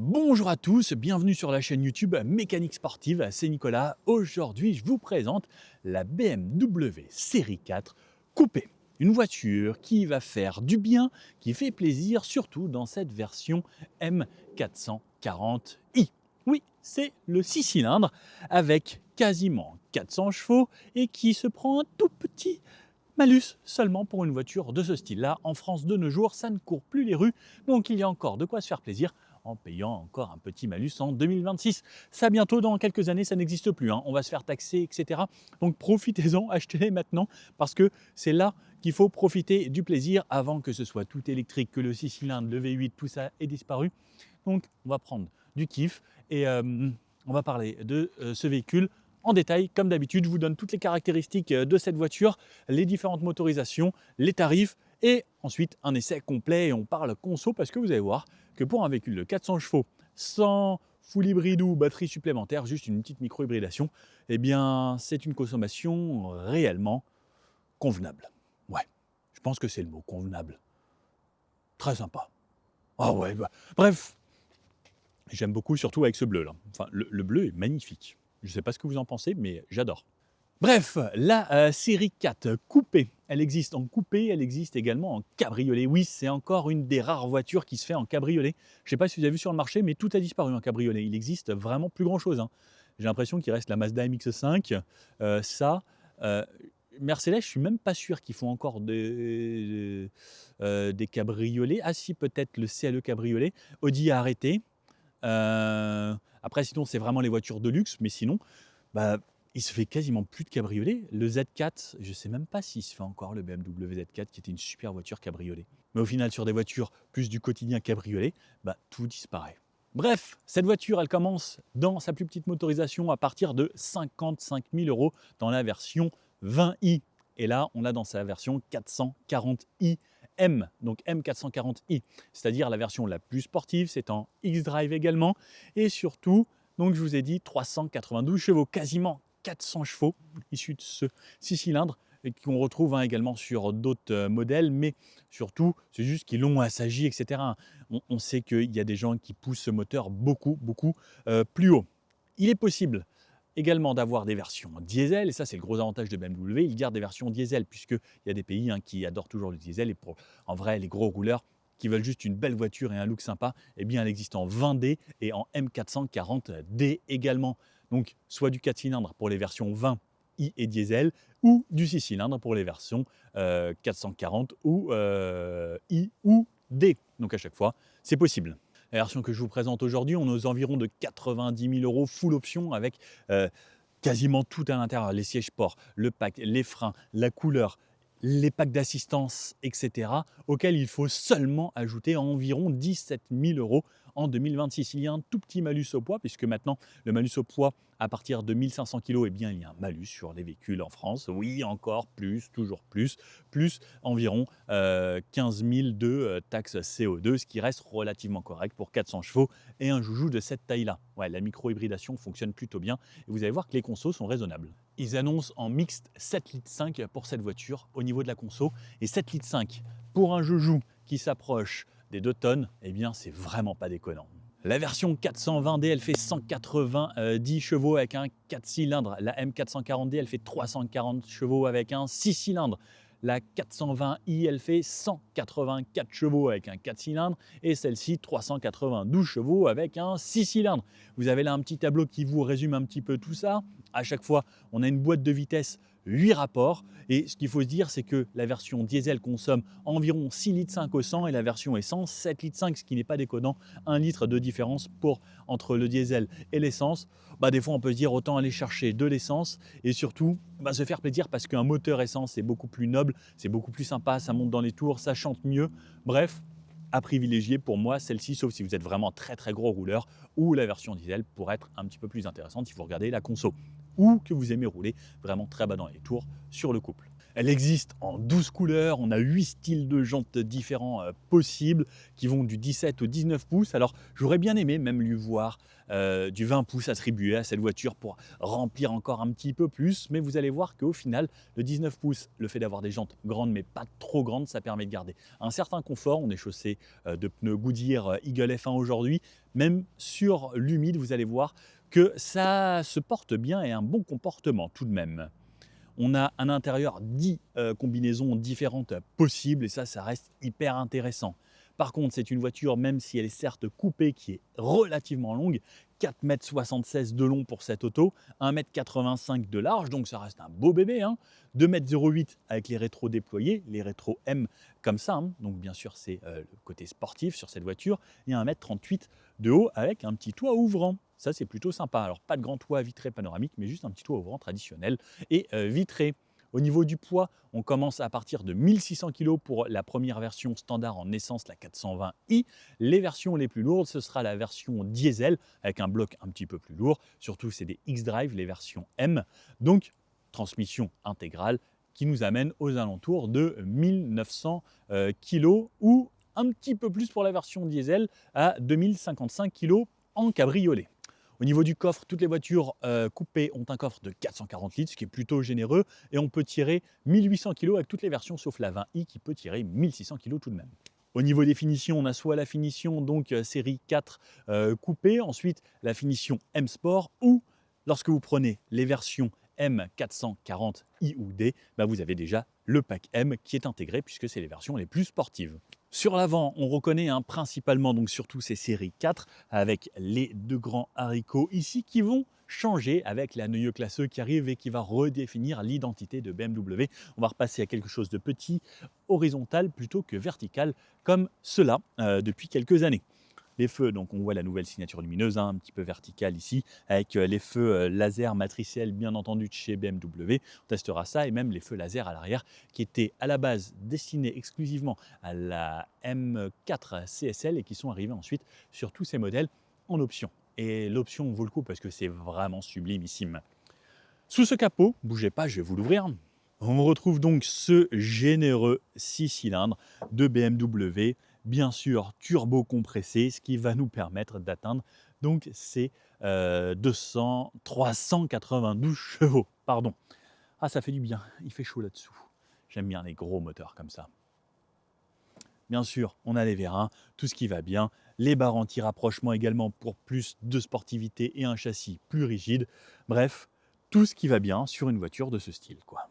Bonjour à tous, bienvenue sur la chaîne YouTube Mécanique Sportive, c'est Nicolas. Aujourd'hui, je vous présente la BMW Série 4 Coupé. Une voiture qui va faire du bien, qui fait plaisir, surtout dans cette version M440i. Oui, c'est le 6 cylindres avec quasiment 400 chevaux et qui se prend un tout petit malus seulement pour une voiture de ce style-là. En France de nos jours, ça ne court plus les rues, donc il y a encore de quoi se faire plaisir en payant encore un petit malus en 2026. Ça bientôt, dans quelques années, ça n'existe plus, hein. On va se faire taxer, etc. Donc profitez-en, achetez-les maintenant, parce que c'est là qu'il faut profiter du plaisir avant que ce soit tout électrique, que le 6 cylindres, le V8, tout ça ait disparu. Donc on va prendre du kiff et on va parler de ce véhicule en détail. Comme d'habitude, je vous donne toutes les caractéristiques de cette voiture, les différentes motorisations, les tarifs et ensuite un essai complet et on parle conso parce que vous allez voir que pour un véhicule de 400 chevaux sans full hybride ou batterie supplémentaire, juste une petite micro-hybridation, eh bien c'est une consommation réellement convenable. Ouais, je pense que c'est le mot convenable. Très sympa. Ah ouais, bah, bref, j'aime beaucoup surtout avec ce bleu là. Enfin, le bleu est magnifique. Je ne sais pas ce que vous en pensez, mais j'adore. Bref, la série 4 coupée, elle existe en coupé, elle existe également en cabriolet. Oui, c'est encore une des rares voitures qui se fait en cabriolet. Je ne sais pas si vous avez vu sur le marché, mais tout a disparu en cabriolet. Il existe vraiment plus grand chose, hein. J'ai l'impression qu'il reste la Mazda MX-5, ça. euh, Mercedes, je ne suis même pas sûr qu'ils font encore des cabriolets. Ah si, peut-être le CLE cabriolet. Audi a arrêté. Après, sinon, c'est vraiment les voitures de luxe, mais sinon, bah, il se fait quasiment plus de cabriolet. Le Z4, je ne sais même pas s'il se fait encore, le BMW Z4, qui était une super voiture cabriolet. Mais au final, sur des voitures plus du quotidien cabriolet, bah, tout disparaît. Bref, cette voiture, elle commence dans sa plus petite motorisation à partir de 55 000 € dans la version 20i. Et là, on a dans sa version 440i M, donc M440i, c'est-à-dire la version la plus sportive, c'est en X-Drive également. Et surtout, donc je vous ai dit 392 chevaux, quasiment 400 chevaux issus de ce 6 cylindres et qu'on retrouve également sur d'autres modèles, mais surtout, c'est juste qu'ils l'ont assagi, etc. On sait qu'il y a des gens qui poussent ce moteur beaucoup plus haut. Il est possible également d'avoir des versions diesel, et ça c'est le gros avantage de BMW, ils gardent des versions diesel, puisqu'il y a des pays qui adorent toujours le diesel, et pour en vrai les gros rouleurs qui veulent juste une belle voiture et un look sympa, eh bien elle existe en 20D et en M440D également. Donc soit du 4 cylindres pour les versions 20 I et diesel, ou du 6 cylindres pour les versions 440 ou I ou D. Donc à chaque fois, c'est possible. La version que je vous présente aujourd'hui, on est aux environs de 90 000 € full option avec quasiment tout à l'intérieur, les sièges sport, le pack, les freins, la couleur, les packs d'assistance, etc., auxquels il faut seulement ajouter environ 17 000 € en 2026. Il y a un tout petit malus au poids, puisque maintenant, le malus au poids, à partir de 1500 kg, eh bien, il y a un malus sur les véhicules en France. Oui, encore plus, toujours plus environ 15 000 de taxes CO2, ce qui reste relativement correct pour 400 chevaux et un joujou de cette taille-là. Ouais, la micro-hybridation fonctionne plutôt bien et vous allez voir que les consos sont raisonnables. Ils annoncent en mixte 7,5 litres pour cette voiture au niveau de la conso, et 7,5 litres pour un joujou qui s'approche des 2 tonnes, eh bien c'est vraiment pas déconnant. La version 420D, elle fait 190 chevaux avec un 4 cylindres. La M440D, elle fait 340 chevaux avec un 6 cylindres. La 420i, elle fait 184 chevaux avec un 4 cylindres et celle-ci 392 chevaux avec un 6 cylindres. Vous avez là un petit tableau qui vous résume un petit peu tout ça. À chaque fois, on a une boîte de vitesse 8 rapports et ce qu'il faut se dire, c'est que la version diesel consomme environ 6,5 litres au 100 et la version essence 7,5 litres, ce qui n'est pas déconnant. 1 litre de différence entre le diesel et l'essence. Des fois, on peut se dire autant aller chercher de l'essence et surtout se faire plaisir parce qu'un moteur essence est beaucoup plus noble, c'est beaucoup plus sympa, ça monte dans les tours, ça chante mieux. Bref, à privilégier pour moi celle-ci, sauf si vous êtes vraiment très gros rouleur, ou la version diesel pour être un petit peu plus intéressante si vous regardez la conso, ou que vous aimez rouler vraiment très bas dans les tours sur le couple. Elle existe en 12 couleurs, on a 8 styles de jantes différents possibles qui vont du 17 au 19 pouces. Alors j'aurais bien aimé même lui voir du 20 pouces attribué à cette voiture pour remplir encore un petit peu plus, mais vous allez voir qu'au final, le 19 pouces, le fait d'avoir des jantes grandes mais pas trop grandes, ça permet de garder un certain confort. On est chaussé de pneus Goodyear Eagle F1 aujourd'hui. Même sur l'humide, vous allez voir que ça se porte bien et un bon comportement tout de même. On a un intérieur 10 combinaisons différentes possibles et ça reste hyper intéressant. Par contre, c'est une voiture, même si elle est certes coupée, qui est relativement longue, 4,76 m de long pour cette auto, 1,85 m de large, donc ça reste un beau bébé, hein. 2,08 m avec les rétros déployés, les rétros M comme ça, hein. Donc bien sûr c'est le côté sportif sur cette voiture, et 1,38 m de haut avec un petit toit ouvrant. Ça c'est plutôt sympa. Alors pas de grand toit vitré panoramique, mais juste un petit toit ouvrant traditionnel et vitré. Au niveau du poids, on commence à partir de 1600 kg pour la première version standard en essence, la 420i. Les versions les plus lourdes, ce sera la version diesel avec un bloc un petit peu plus lourd. Surtout, c'est des X-Drive, les versions M. Donc, transmission intégrale qui nous amène aux alentours de 1900 kg ou un petit peu plus pour la version diesel à 2055 kg en cabriolet. Au niveau du coffre, toutes les voitures coupées ont un coffre de 440 litres, ce qui est plutôt généreux, et on peut tirer 1800 kg avec toutes les versions sauf la 20i qui peut tirer 1600 kg tout de même. Au niveau des finitions, on a soit la finition donc série 4 coupée, ensuite la finition M Sport, ou lorsque vous prenez les versions M440i ou D, vous avez déjà le pack M qui est intégré puisque c'est les versions les plus sportives. Sur l'avant, on reconnaît principalement donc surtout ces séries 4 avec les deux grands haricots ici qui vont changer avec la Neue Klasse qui arrive et qui va redéfinir l'identité de BMW. On va repasser à quelque chose de petit, horizontal plutôt que vertical comme cela depuis quelques années. Les feux, donc on voit la nouvelle signature lumineuse, un petit peu verticale ici, avec les feux laser matriciels bien entendu de chez BMW. On testera ça, et même les feux laser à l'arrière qui étaient à la base destinés exclusivement à la M4 CSL et qui sont arrivés ensuite sur tous ces modèles en option. Et l'option vaut le coup parce que c'est vraiment sublimissime. Sous ce capot, bougez pas, je vais vous l'ouvrir. On retrouve donc ce généreux 6 cylindres de BMW, bien sûr turbo compressé, ce qui va nous permettre d'atteindre donc ces 392 chevaux. Pardon. Ah, ça fait du bien, il fait chaud là-dessous. J'aime bien les gros moteurs comme ça. Bien sûr, on a les vérins, tout ce qui va bien, les barres anti-rapprochement également pour plus de sportivité et un châssis plus rigide. Bref, tout ce qui va bien sur une voiture de ce style, quoi.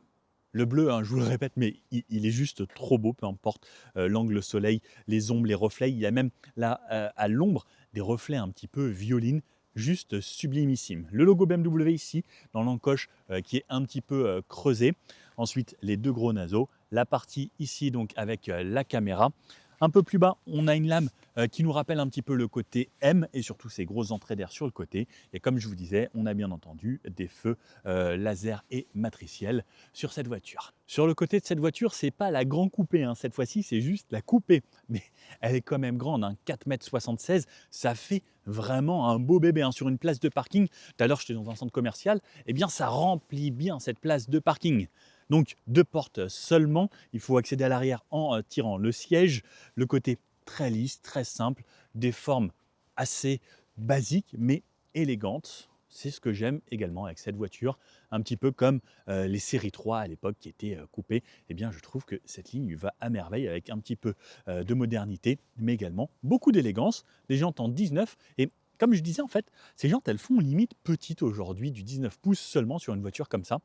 Le bleu, je vous le répète, mais il est juste trop beau, peu importe l'angle soleil, les ombres, les reflets. Il y a même là, à l'ombre, des reflets un petit peu violines, juste sublimissime. Le logo BMW ici, dans l'encoche qui est un petit peu creusé. Ensuite, les deux gros naseaux. La partie ici, donc avec la caméra. Un peu plus bas, on a une lame qui nous rappelle un petit peu le côté M et surtout ces grosses entrées d'air sur le côté. Et comme je vous disais, on a bien entendu des feux laser et matriciels sur cette voiture. Sur le côté de cette voiture, c'est pas la grande coupée, cette fois-ci, c'est juste la coupée. Mais elle est quand même grande, 4,76 m, ça fait vraiment un beau bébé sur une place de parking. Tout à l'heure, j'étais dans un centre commercial, et bien ça remplit bien cette place de parking. Donc deux portes seulement, il faut accéder à l'arrière en tirant le siège. Le côté très lisse, très simple, des formes assez basiques mais élégantes. C'est ce que j'aime également avec cette voiture, un petit peu comme les séries 3 à l'époque qui étaient coupées. Eh bien, je trouve que cette ligne va à merveille avec un petit peu de modernité, mais également beaucoup d'élégance. Des jantes en 19 et comme je disais, en fait, ces jantes, elles font limite petites aujourd'hui, du 19 pouces seulement sur une voiture comme ça.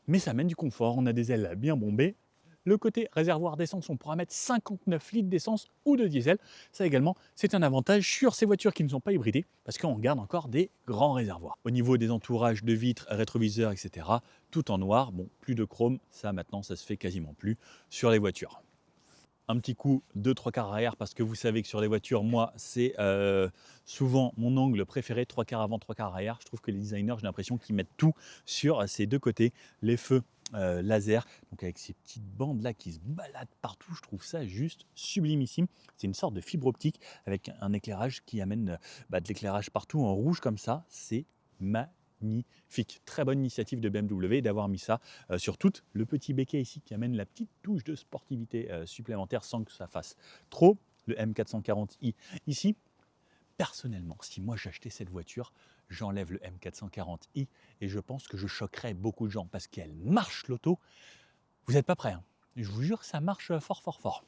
Mais ça amène du confort, on a des ailes bien bombées. Le côté réservoir d'essence, on pourra mettre 59 litres d'essence ou de diesel. Ça également, c'est un avantage sur ces voitures qui ne sont pas hybridées parce qu'on garde encore des grands réservoirs. Au niveau des entourages de vitres, rétroviseurs, etc., tout en noir. Bon, plus de chrome, ça maintenant, ça se fait quasiment plus sur les voitures. Un petit coup de 3/4 arrière parce que vous savez que sur les voitures, moi, c'est souvent mon angle préféré, 3/4 avant, 3/4 arrière. Je trouve que les designers, j'ai l'impression qu'ils mettent tout sur ces deux côtés. Les feux laser, donc avec ces petites bandes là qui se baladent partout, je trouve ça juste sublimissime. C'est une sorte de fibre optique avec un éclairage qui amène de l'éclairage partout en rouge comme ça, c'est magnifique. magnifique. Très bonne initiative de BMW d'avoir mis ça sur tout le petit béquet ici qui amène la petite touche de sportivité supplémentaire sans que ça fasse trop. Le M440i ici, personnellement, si moi j'achetais cette voiture, j'enlève le M440i et je pense que je choquerais beaucoup de gens parce qu'elle marche l'auto. Vous n'êtes pas prêts, hein. Je vous jure, ça marche fort, fort, fort.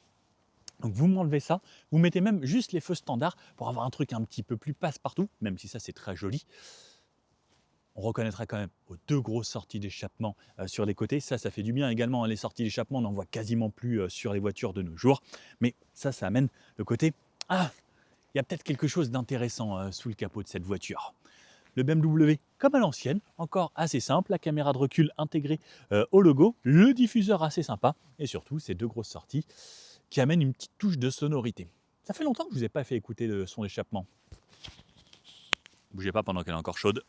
Donc vous m'enlevez ça, vous mettez même juste les feux standards pour avoir un truc un petit peu plus passe-partout, même si ça c'est très joli. On reconnaîtra quand même aux 2 grosses sorties d'échappement sur les côtés. Ça fait du bien également. Les sorties d'échappement, on n'en voit quasiment plus sur les voitures de nos jours. Mais ça amène le côté « Ah, il y a peut-être quelque chose d'intéressant sous le capot de cette voiture ». Le BMW, comme à l'ancienne, encore assez simple. La caméra de recul intégrée au logo. Le diffuseur assez sympa. Et surtout, ces 2 grosses sorties qui amènent une petite touche de sonorité. Ça fait longtemps que je ne vous ai pas fait écouter le son d'échappement. Bougez pas pendant qu'elle est encore chaude.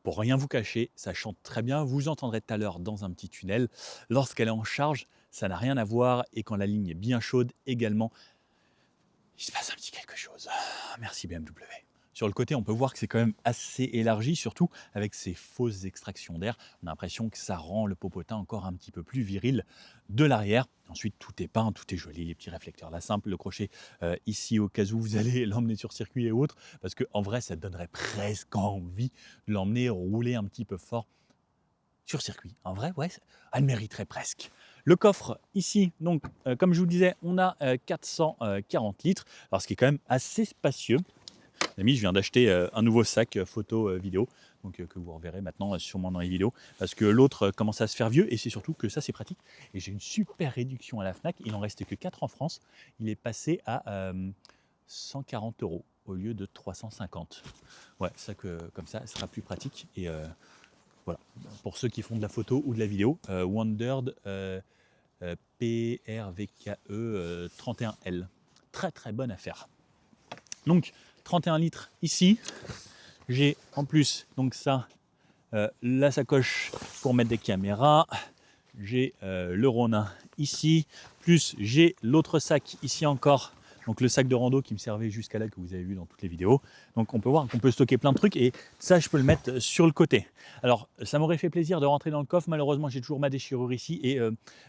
Pour rien vous cacher, ça chante très bien. Vous entendrez tout à l'heure dans un petit tunnel. Lorsqu'elle est en charge, ça n'a rien à voir. Et quand la ligne est bien chaude également, il se passe un petit quelque chose. Merci BMW. Sur le côté, on peut voir que c'est quand même assez élargi, surtout avec ces fausses extractions d'air. On a l'impression que ça rend le popotin encore un petit peu plus viril de l'arrière. Ensuite, tout est peint, tout est joli, les petits réflecteurs là simple, le crochet ici au cas où vous allez l'emmener sur circuit et autres, parce qu'en vrai, ça donnerait presque envie de l'emmener rouler un petit peu fort sur circuit. En vrai, ouais, elle mériterait presque. Le coffre ici, donc comme je vous disais, on a 440 litres, alors ce qui est quand même assez spacieux. Amis, je viens d'acheter un nouveau sac photo vidéo, donc que vous reverrez maintenant sûrement dans les vidéos, parce que l'autre commence à se faire vieux et c'est surtout que ça c'est pratique. Et j'ai une super réduction à la Fnac, il en reste que 4 en France, il est passé à 140 € au lieu de 350. Ouais, ça comme ça, ce sera plus pratique. Et voilà, pour ceux qui font de la photo ou de la vidéo, Wondered PRVKE 31L, très très bonne affaire. Donc 31 litres ici, j'ai en plus donc ça, la sacoche pour mettre des caméras, j'ai le Ronin ici, plus j'ai l'autre sac ici encore, donc le sac de rando qui me servait jusqu'à là que vous avez vu dans toutes les vidéos. Donc on peut voir qu'on peut stocker plein de trucs et ça je peux le mettre sur le côté. Alors ça m'aurait fait plaisir de rentrer dans le coffre, malheureusement j'ai toujours ma déchirure ici et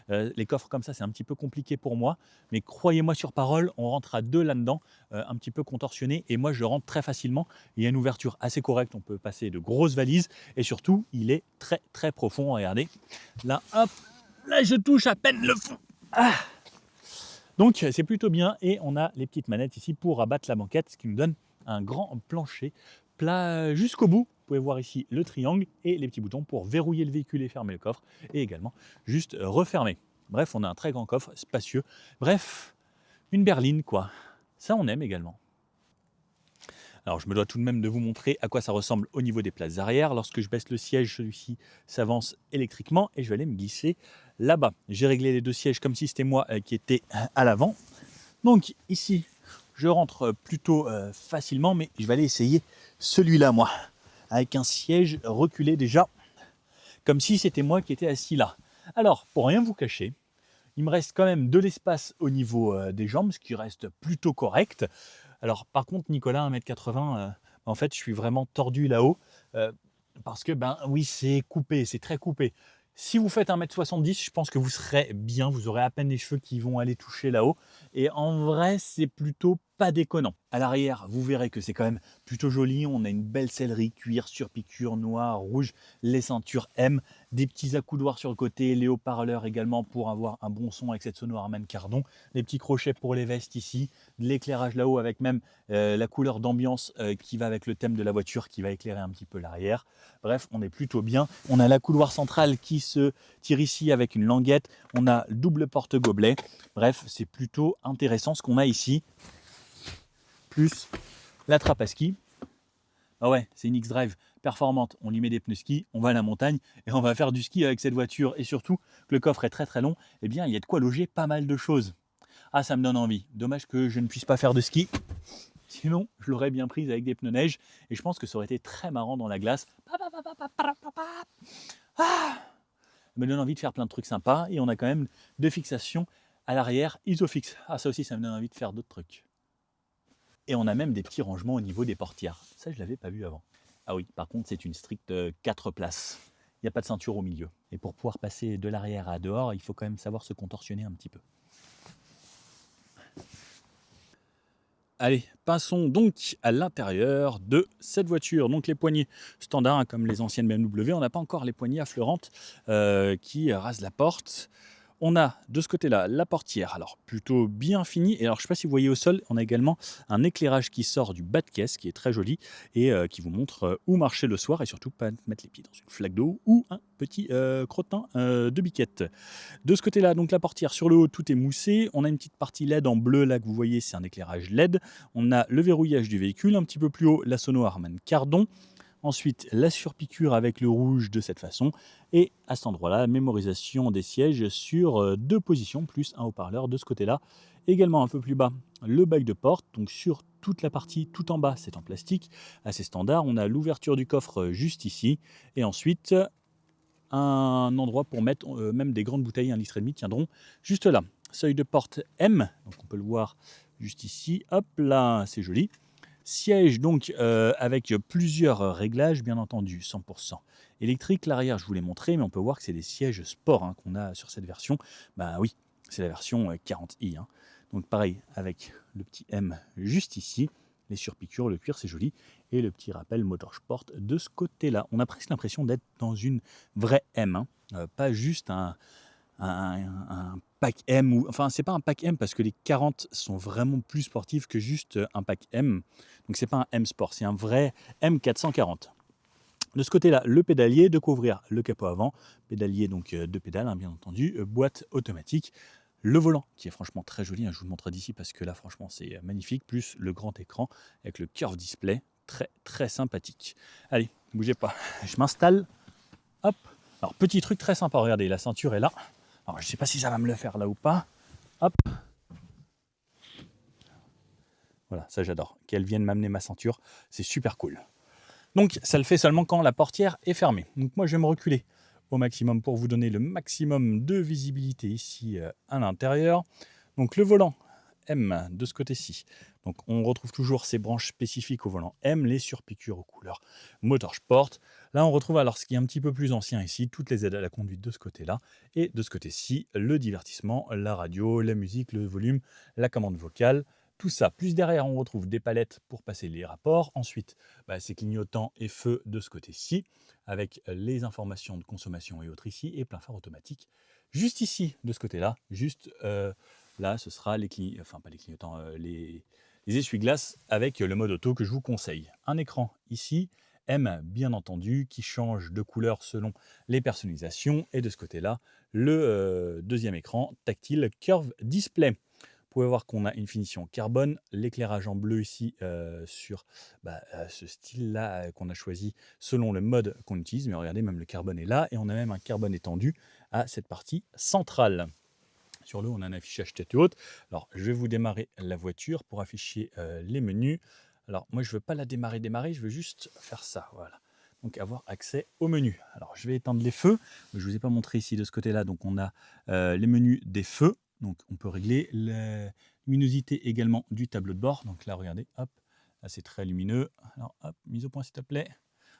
les coffres comme ça c'est un petit peu compliqué pour moi, mais croyez-moi sur parole, on rentre à 2 là-dedans, un petit peu contorsionné et moi je rentre très facilement. Il y a une ouverture assez correcte, on peut passer de grosses valises et surtout il est très très profond, regardez. Là hop, là je touche à peine le fond. Ah, donc c'est plutôt bien et on a les petites manettes ici pour abattre la banquette, ce qui nous donne un grand plancher plat jusqu'au bout. Vous pouvez voir ici le triangle et les petits boutons pour verrouiller le véhicule et fermer le coffre et également juste refermer. Bref, on a un très grand coffre spacieux. Bref, une berline quoi. Ça on aime également. Alors je me dois tout de même de vous montrer à quoi ça ressemble au niveau des places arrière. Lorsque je baisse le siège, celui-ci s'avance électriquement et je vais aller me glisser là-bas. J'ai réglé les 2 sièges comme si c'était moi qui étais à l'avant. Donc ici, je rentre plutôt facilement, mais je vais aller essayer celui-là moi, avec un siège reculé déjà, comme si c'était moi qui étais assis là. Alors, pour rien vous cacher, il me reste quand même de l'espace au niveau des jambes, ce qui reste plutôt correct. Alors par contre Nicolas, 1m80, en fait je suis vraiment tordu là-haut, parce que ben oui c'est coupé, c'est très coupé. Si vous faites 1m70, je pense que vous serez bien, vous aurez à peine les cheveux qui vont aller toucher là-haut. Et en vrai, c'est plutôt pas déconnant. À l'arrière, vous verrez que c'est quand même plutôt joli. On a une belle sellerie, cuir, surpiqûre, noir, rouge, les ceintures M, des petits accoudoirs sur le côté, les haut-parleurs également pour avoir un bon son avec cette sono Harman Kardon, les petits crochets pour les vestes ici, de l'éclairage là-haut avec même la couleur d'ambiance qui va avec le thème de la voiture qui va éclairer un petit peu l'arrière. Bref, on est plutôt bien. On a la couloir centrale qui se tire ici avec une languette. On a double porte-gobelet. Bref, c'est plutôt intéressant ce qu'on a ici. Plus la trappe à ski. Ah ouais, c'est une X-Drive. performante. On lui met des pneus ski, on va à la montagne et on va faire du ski avec cette voiture. Et surtout que le coffre est très très long, eh bien il y a de quoi loger pas mal de choses. Ah, ça me donne envie. Dommage que je ne puisse pas faire de ski. Sinon, je l'aurais bien prise avec des pneus neige et je pense que ça aurait été très marrant dans la glace. Ah, ça me donne envie de faire plein de trucs sympas et on a quand même deux fixations à l'arrière Isofix. Ah, ça aussi, ça me donne envie de faire d'autres trucs. Et on a même des petits rangements au niveau des portières. Ça, je ne l'avais pas vu avant. Ah oui, par contre, c'est une stricte 4 places. Il n'y a pas de ceinture au milieu. Et pour pouvoir passer de l'arrière à dehors, il faut quand même savoir se contorsionner un petit peu. Allez, passons donc à l'intérieur de cette voiture. Donc les poignées standards, hein, comme les anciennes BMW, on n'a pas encore les poignées affleurantes qui rasent la porte. On a de ce côté-là la portière, alors plutôt bien finie. Et alors je ne sais pas si vous voyez au sol, on a également un éclairage qui sort du bas de caisse, qui est très joli et qui vous montre où marcher le soir et surtout pas mettre les pieds dans une flaque d'eau ou un petit crottin de biquette. De ce côté-là, donc la portière sur le haut, tout est moussé. On a une petite partie LED en bleu là que vous voyez, c'est un éclairage LED. On a le verrouillage du véhicule, un petit peu plus haut, la sono Harman Kardon. Ensuite, la surpiqûre avec le rouge de cette façon. Et à cet endroit-là, mémorisation des sièges sur deux positions, plus un haut-parleur de ce côté-là. Également un peu plus bas, le bail de porte. Donc sur toute la partie tout en bas, c'est en plastique, assez standard. On a l'ouverture du coffre juste ici. Et ensuite, un endroit pour mettre même des grandes bouteilles, 1,5 litre tiendront juste là. Seuil de porte M, donc on peut le voir juste ici. Hop là, c'est joli. Siège donc avec plusieurs réglages, bien entendu, 100% électrique. L'arrière, je vous l'ai montré, mais on peut voir que c'est des sièges sport hein, qu'on a sur cette version. Bah oui, c'est la version 40i. Hein. Donc pareil, avec le petit M juste ici. Les surpiqûres, le cuir, c'est joli. Et le petit rappel Motorsport de ce côté-là. On a presque l'impression d'être dans une vraie M. Hein. Pas juste un pack M. Enfin, c'est pas un pack M parce que les 40 sont vraiment plus sportifs que juste un pack M. Donc c'est pas un M Sport, c'est un vrai M440. De ce côté-là, le pédalier, de couvrir le capot avant, pédalier donc deux pédales, hein, bien entendu, boîte automatique. Le volant, qui est franchement très joli, hein, je vous le montre d'ici parce que là, franchement, c'est magnifique, plus le grand écran avec le curve display, très très sympathique. Allez, bougez pas, je m'installe, hop. Alors, petit truc très sympa, regardez, la ceinture est là. Alors, je ne sais pas si ça va me le faire là ou pas. Hop. Voilà, ça j'adore. Qu'elle vienne m'amener ma ceinture, c'est super cool. Donc, ça le fait seulement quand la portière est fermée. Donc, moi, je vais me reculer au maximum pour vous donner le maximum de visibilité ici à l'intérieur. Donc, le volant M de ce côté-ci. Donc, on retrouve toujours ces branches spécifiques au volant M, les surpiqûres aux couleurs Motorsport. Là, on retrouve alors ce qui est un petit peu plus ancien ici, toutes les aides à la conduite de ce côté-là. Et de ce côté-ci, le divertissement, la radio, la musique, le volume, la commande vocale. Tout ça. Plus derrière, on retrouve des palettes pour passer les rapports. Ensuite, c'est clignotants et feu de ce côté-ci, avec les informations de consommation et autres ici, et plein phare automatique. Juste ici, de ce côté-là, juste là, ce sera les clignotants, les essuie-glaces avec le mode auto que je vous conseille. Un écran ici, M bien entendu, qui change de couleur selon les personnalisations. Et de ce côté-là, le deuxième écran tactile Curve Display. Vous pouvez voir qu'on a une finition carbone, l'éclairage en bleu ici sur ce style-là qu'on a choisi selon le mode qu'on utilise. Mais regardez, même le carbone est là et on a même un carbone étendu à cette partie centrale. Sur le haut, on a un affichage tête haute. Alors, je vais vous démarrer la voiture pour afficher les menus. Alors, moi, je ne veux pas la démarrer, je veux juste faire ça, voilà. Donc, avoir accès au menu. Alors, je vais éteindre les feux. Je ne vous ai pas montré ici de ce côté-là. Donc, on a les menus des feux. Donc, on peut régler la luminosité également du tableau de bord. Donc là, regardez, hop, là, c'est très lumineux. Alors, hop, mise au point, s'il te plaît.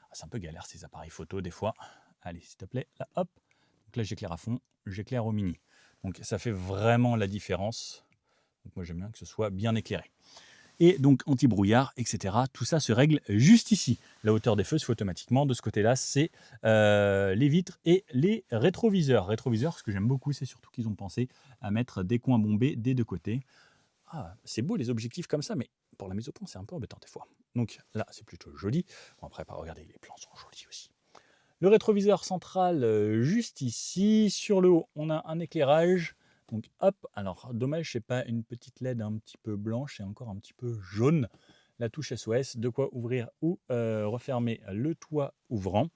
Ah, c'est un peu galère, ces appareils photo, des fois. Allez, s'il te plaît, là, hop. Donc là, j'éclaire à fond, j'éclaire au mini. Donc ça fait vraiment la différence. Donc moi j'aime bien que ce soit bien éclairé. Et donc anti-brouillard, etc. Tout ça se règle juste ici. La hauteur des feux se fait automatiquement. De ce côté-là, c'est les vitres et les rétroviseurs. Rétroviseurs, ce que j'aime beaucoup, c'est surtout qu'ils ont pensé à mettre des coins bombés des deux côtés. Ah, c'est beau les objectifs comme ça, mais pour la mise au point, c'est un peu embêtant des fois. Donc là, c'est plutôt joli. Bon, après, regardez, les plans sont jolis aussi. Le rétroviseur central juste ici. Sur le haut, on a un éclairage. Donc hop, alors dommage, c'est pas une petite LED un petit peu blanche et encore un petit peu jaune. la touche SOS, de quoi ouvrir ou refermer le toit ouvrant.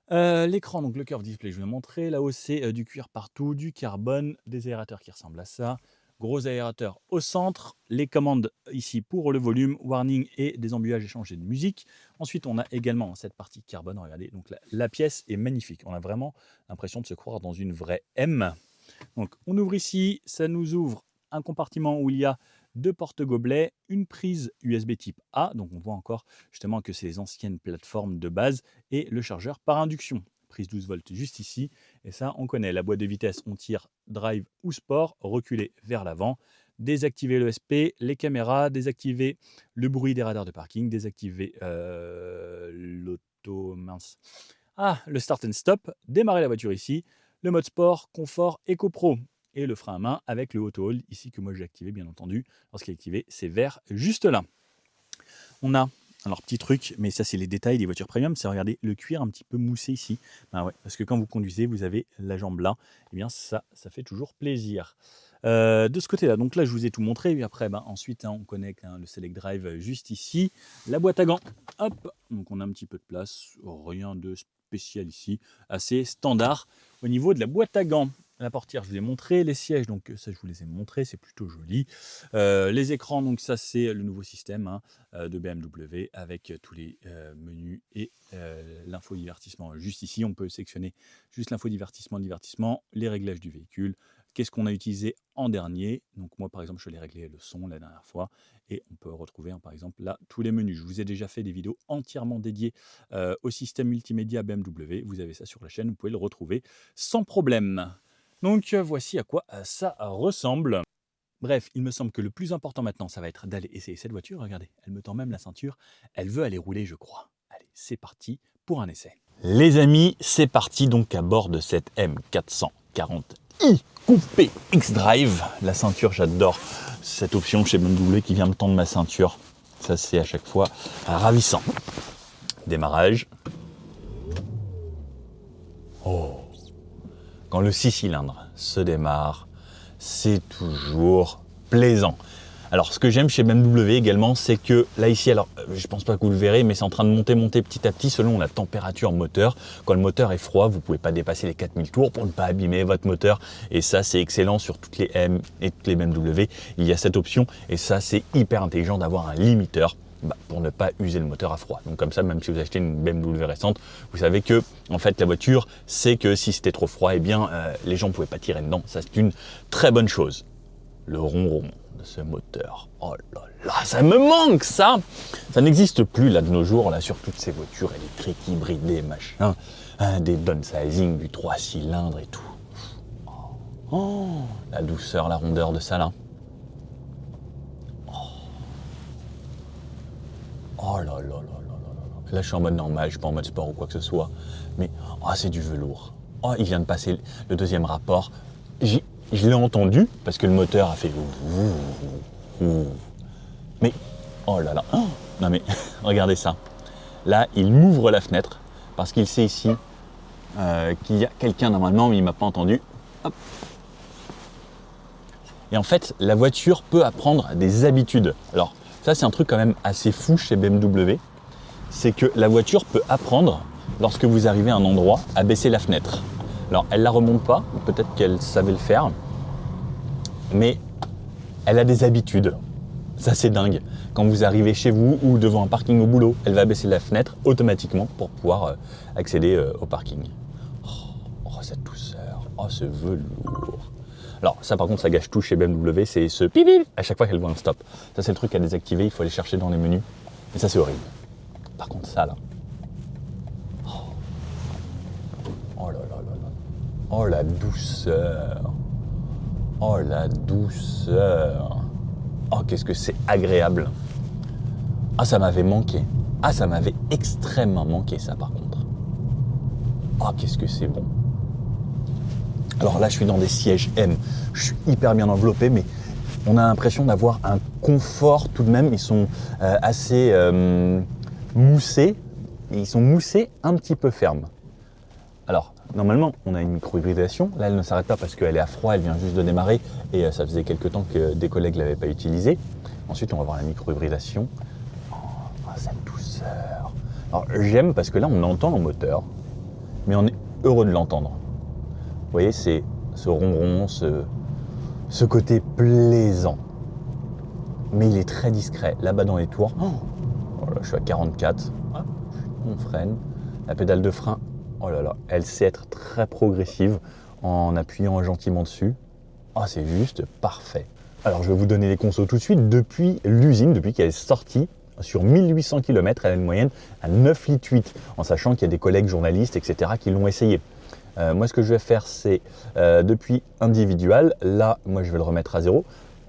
L'écran, donc le curve display, je vous ai montré. Là-haut, c'est du cuir partout, du carbone, des aérateurs qui ressemblent à ça. Gros aérateur au centre, les commandes ici pour le volume, warning et des embuages et changer de musique. Ensuite, on a également cette partie carbone, regardez, donc la pièce est magnifique. On a vraiment l'impression de se croire dans une vraie M. Donc on ouvre ici, ça nous ouvre un compartiment où il y a 2 porte-gobelets, une prise USB type A, donc on voit encore justement que c'est les anciennes plateformes de base, et le chargeur par induction. Prise 12 volts juste ici, et ça on connaît. La boîte de vitesse, on tire drive ou sport, reculer vers l'avant, désactiver l'ESP, les caméras, désactiver le bruit des radars de parking, désactiver le start and stop, démarrer la voiture ici, le mode sport, confort, Eco Pro et le frein à main avec le auto hold ici que moi j'ai activé bien entendu. Lorsqu'il est activé, c'est vert juste là. On a, alors petit truc, mais ça c'est les détails des voitures premium, c'est regardez le cuir un petit peu moussé ici. Ben ouais, parce que quand vous conduisez, vous avez la jambe là, et bien ça fait toujours plaisir. De ce côté-là, donc là je vous ai tout montré, et puis après ensuite on connecte le Select Drive juste ici, la boîte à gants, hop, donc on a un petit peu de place, rien de spécial ici, assez standard. Au niveau de la boîte à gants, la portière je vous ai montré, les sièges donc ça je vous les ai montrés, c'est plutôt joli. Les écrans, donc ça c'est le nouveau système de BMW avec tous les menus et l'infodivertissement juste ici. On peut sélectionner juste l'infodivertissement, les réglages du véhicule. Qu'est-ce qu'on a utilisé en dernier? Donc moi par exemple je l'ai réglé le son la dernière fois et on peut retrouver par exemple là tous les menus. Je vous ai déjà fait des vidéos entièrement dédiées au système multimédia BMW. Vous avez ça sur la chaîne, vous pouvez le retrouver sans problème. Donc voici à quoi ça ressemble. Bref, il me semble que le plus important maintenant, ça va être d'aller essayer cette voiture. Regardez, elle me tend même la ceinture. Elle veut aller rouler, je crois. Allez, c'est parti pour un essai. Les amis, c'est parti donc à bord de cette M440i Coupé X-Drive. La ceinture, j'adore cette option chez BMW qui vient me tendre ma ceinture. Ça, c'est à chaque fois ravissant. Démarrage. Oh! Quand le 6 cylindres se démarre, c'est toujours plaisant. Alors ce que j'aime chez BMW également, c'est que là ici, alors je pense pas que vous le verrez, mais c'est en train de monter petit à petit selon la température moteur. Quand le moteur est froid, vous pouvez pas dépasser les 4000 tours pour ne pas abîmer votre moteur. Et ça c'est excellent sur toutes les M et toutes les BMW. Il y a cette option et ça c'est hyper intelligent d'avoir un limiteur pour ne pas user le moteur à froid. Donc comme ça, même si vous achetez une BMW récente, vous savez que en fait la voiture sait que si c'était trop froid, eh bien les gens ne pouvaient pas tirer dedans. Ça c'est une très bonne chose. Le ronron de ce moteur, oh là là, ça me manque ça. Ça n'existe plus là de nos jours là sur toutes ces voitures électriques hybridées machin, des downsizing du 3 cylindres et tout. Oh, la douceur, la rondeur de ça là. Oh là là là là là là. Là, je suis en mode normal, je suis pas en mode sport ou quoi que ce soit. Mais c'est du velours. Oh, il vient de passer le deuxième rapport. Je l'ai entendu parce que le moteur a fait. Mais oh là là. Oh, non mais regardez ça. Là, il m'ouvre la fenêtre parce qu'il sait ici qu'il y a quelqu'un normalement, mais il m'a pas entendu. Hop. Et en fait, la voiture peut apprendre des habitudes. Alors, ça, c'est un truc quand même assez fou chez BMW. C'est que la voiture peut apprendre, lorsque vous arrivez à un endroit, à baisser la fenêtre. Alors, elle ne la remonte pas, peut-être qu'elle savait le faire, mais elle a des habitudes. Ça, c'est dingue. Quand vous arrivez chez vous ou devant un parking au boulot, elle va baisser la fenêtre automatiquement pour pouvoir accéder au parking. Oh, cette douceur. Oh, ce velours. Alors ça par contre ça gâche tout chez BMW, c'est ce pip pip à chaque fois qu'elle voit un stop. Ça c'est le truc à désactiver, il faut aller chercher dans les menus. Et ça c'est horrible. Par contre ça là. Oh là là là là. Oh la douceur. Oh la douceur. Oh qu'est-ce que c'est agréable. Ah ça m'avait manqué. Ah ça m'avait extrêmement manqué ça par contre. Oh qu'est-ce que c'est bon. Alors là, je suis dans des sièges M. Je suis hyper bien enveloppé, mais on a l'impression d'avoir un confort tout de même. Ils sont assez moussés. Et ils sont moussés un petit peu fermes. Alors, normalement, on a une micro-hybridation. Là, elle ne s'arrête pas parce qu'elle est à froid, elle vient juste de démarrer. Et ça faisait quelques temps que des collègues ne l'avaient pas utilisée. Ensuite, on va voir la micro-hybridation. cette douceur. Alors j'aime parce que là on entend le moteur, mais on est heureux de l'entendre. Vous voyez, c'est ce ronron, ce côté plaisant. Mais il est très discret. Là-bas dans les tours, oh là, je suis à 44. On freine. La pédale de frein, oh là là, elle sait être très progressive en appuyant gentiment dessus. Oh, c'est juste parfait. Alors je vais vous donner les consos tout de suite. Depuis l'usine, depuis qu'elle est sortie, sur 1800 km, elle a une moyenne à 9,8 litres, en sachant qu'il y a des collègues journalistes, etc. qui l'ont essayé. Moi, ce que je vais faire, c'est depuis individuel, là, moi, je vais le remettre à 0.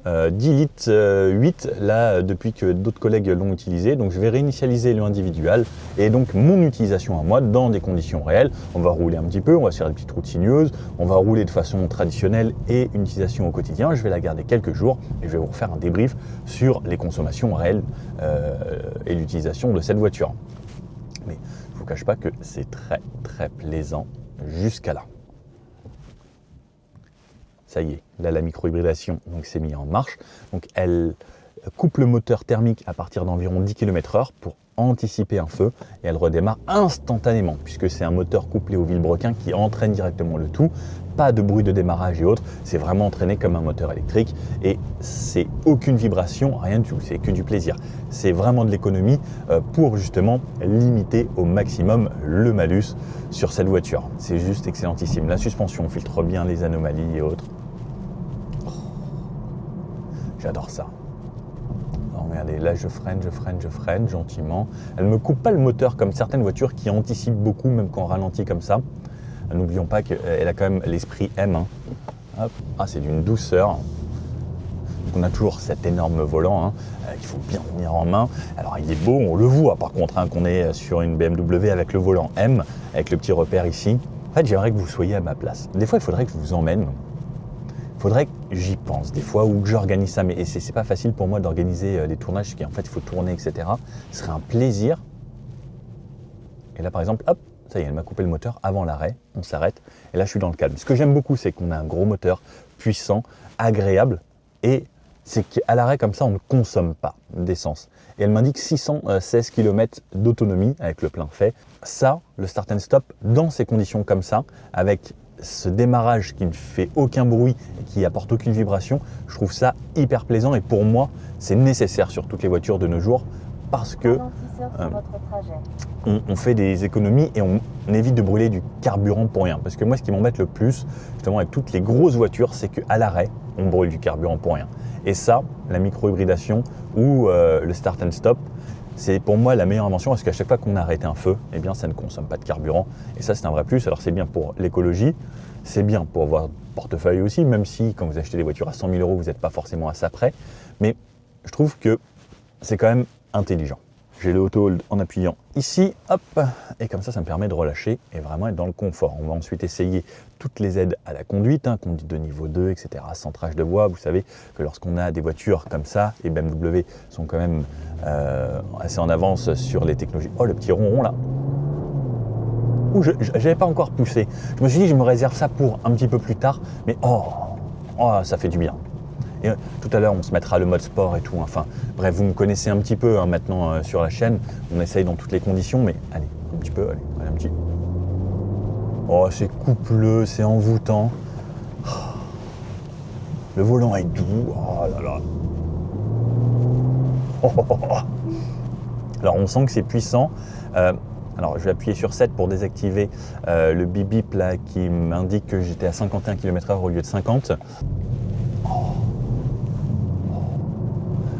10 litres 8, là, depuis que d'autres collègues l'ont utilisé. Donc, je vais réinitialiser le individuel. Et donc, mon utilisation à moi, dans des conditions réelles, on va rouler un petit peu, on va se faire des petites routes sinueuses, on va rouler de façon traditionnelle et une utilisation au quotidien. Je vais la garder quelques jours et je vais vous refaire un débrief sur les consommations réelles et l'utilisation de cette voiture. Mais je ne vous cache pas que c'est très, très plaisant jusqu'à là. Ça y est, là la micro-hybridation s'est mise en marche. Donc elle coupe le moteur thermique à partir d'environ 10 km/h pour anticiper un feu et elle redémarre instantanément puisque c'est un moteur couplé au vilebrequin qui entraîne directement le tout. Pas de bruit de démarrage et autres, c'est vraiment entraîné comme un moteur électrique et c'est aucune vibration, rien du tout, c'est que du plaisir. C'est vraiment de l'économie pour justement limiter au maximum le malus sur cette voiture. C'est juste excellentissime. La suspension filtre bien les anomalies et autres. Oh, j'adore ça. Alors, regardez, là je freine gentiment. Elle ne me coupe pas le moteur comme certaines voitures qui anticipent beaucoup même quand on ralentit comme ça. N'oublions pas qu'elle a quand même l'esprit M. Hein. Hop. Ah, c'est d'une douceur. Donc on a toujours cet énorme volant qu'il faut bien tenir en main. Alors il est beau, on le voit par contre qu'on est sur une BMW avec le volant M, avec le petit repère ici. En fait, j'aimerais que vous soyez à ma place. Des fois, il faudrait que je vous emmène. Il faudrait que j'y pense des fois ou que j'organise ça. Mais c'est pas facile pour moi d'organiser les tournages, parce qu'en fait, il faut tourner, etc. Ce serait un plaisir. Et là, par exemple, hop, ça y est, elle m'a coupé le moteur avant l'arrêt, on s'arrête, et là je suis dans le calme. Ce que j'aime beaucoup, c'est qu'on a un gros moteur puissant, agréable, et c'est qu'à l'arrêt comme ça, on ne consomme pas d'essence. Et elle m'indique 616 km d'autonomie avec le plein fait. Ça, le start and stop, dans ces conditions comme ça, avec ce démarrage qui ne fait aucun bruit et qui apporte aucune vibration, je trouve ça hyper plaisant et pour moi, c'est nécessaire sur toutes les voitures de nos jours parce que on fait des économies et on évite de brûler du carburant pour rien. Parce que moi, ce qui m'embête le plus, justement avec toutes les grosses voitures, c'est qu'à l'arrêt, on brûle du carburant pour rien. Et ça, la micro-hybridation ou le start and stop, c'est pour moi la meilleure invention parce qu'à chaque fois qu'on a arrêté un feu, eh bien, ça ne consomme pas de carburant. Et ça, c'est un vrai plus. Alors, c'est bien pour l'écologie, c'est bien pour avoir portefeuille aussi, même si quand vous achetez des voitures à 100 000 €, vous n'êtes pas forcément à ça près. Mais je trouve que c'est quand même intelligent. J'ai le auto-hold en appuyant ici, hop, et comme ça, ça me permet de relâcher et vraiment être dans le confort. On va ensuite essayer toutes les aides à la conduite, conduite de niveau 2, etc., centrage de voie. Vous savez que lorsqu'on a des voitures comme ça, les BMW sont quand même assez en avance sur les technologies. Oh, le petit ronron là. Ouh, je n'avais pas encore poussé. Je me suis dit, je me réserve ça pour un petit peu plus tard, mais oh ça fait du bien. Et tout à l'heure, on se mettra le mode sport et tout. Enfin, bref, vous me connaissez un petit peu maintenant sur la chaîne. On essaye dans toutes les conditions, mais allez, un petit peu, allez un petit. Oh, c'est coupleux, c'est envoûtant. Le volant est doux. Oh là là. Alors, on sent que c'est puissant. Alors, je vais appuyer sur 7 pour désactiver le bip bip là qui m'indique que j'étais à 51 km/h au lieu de 50.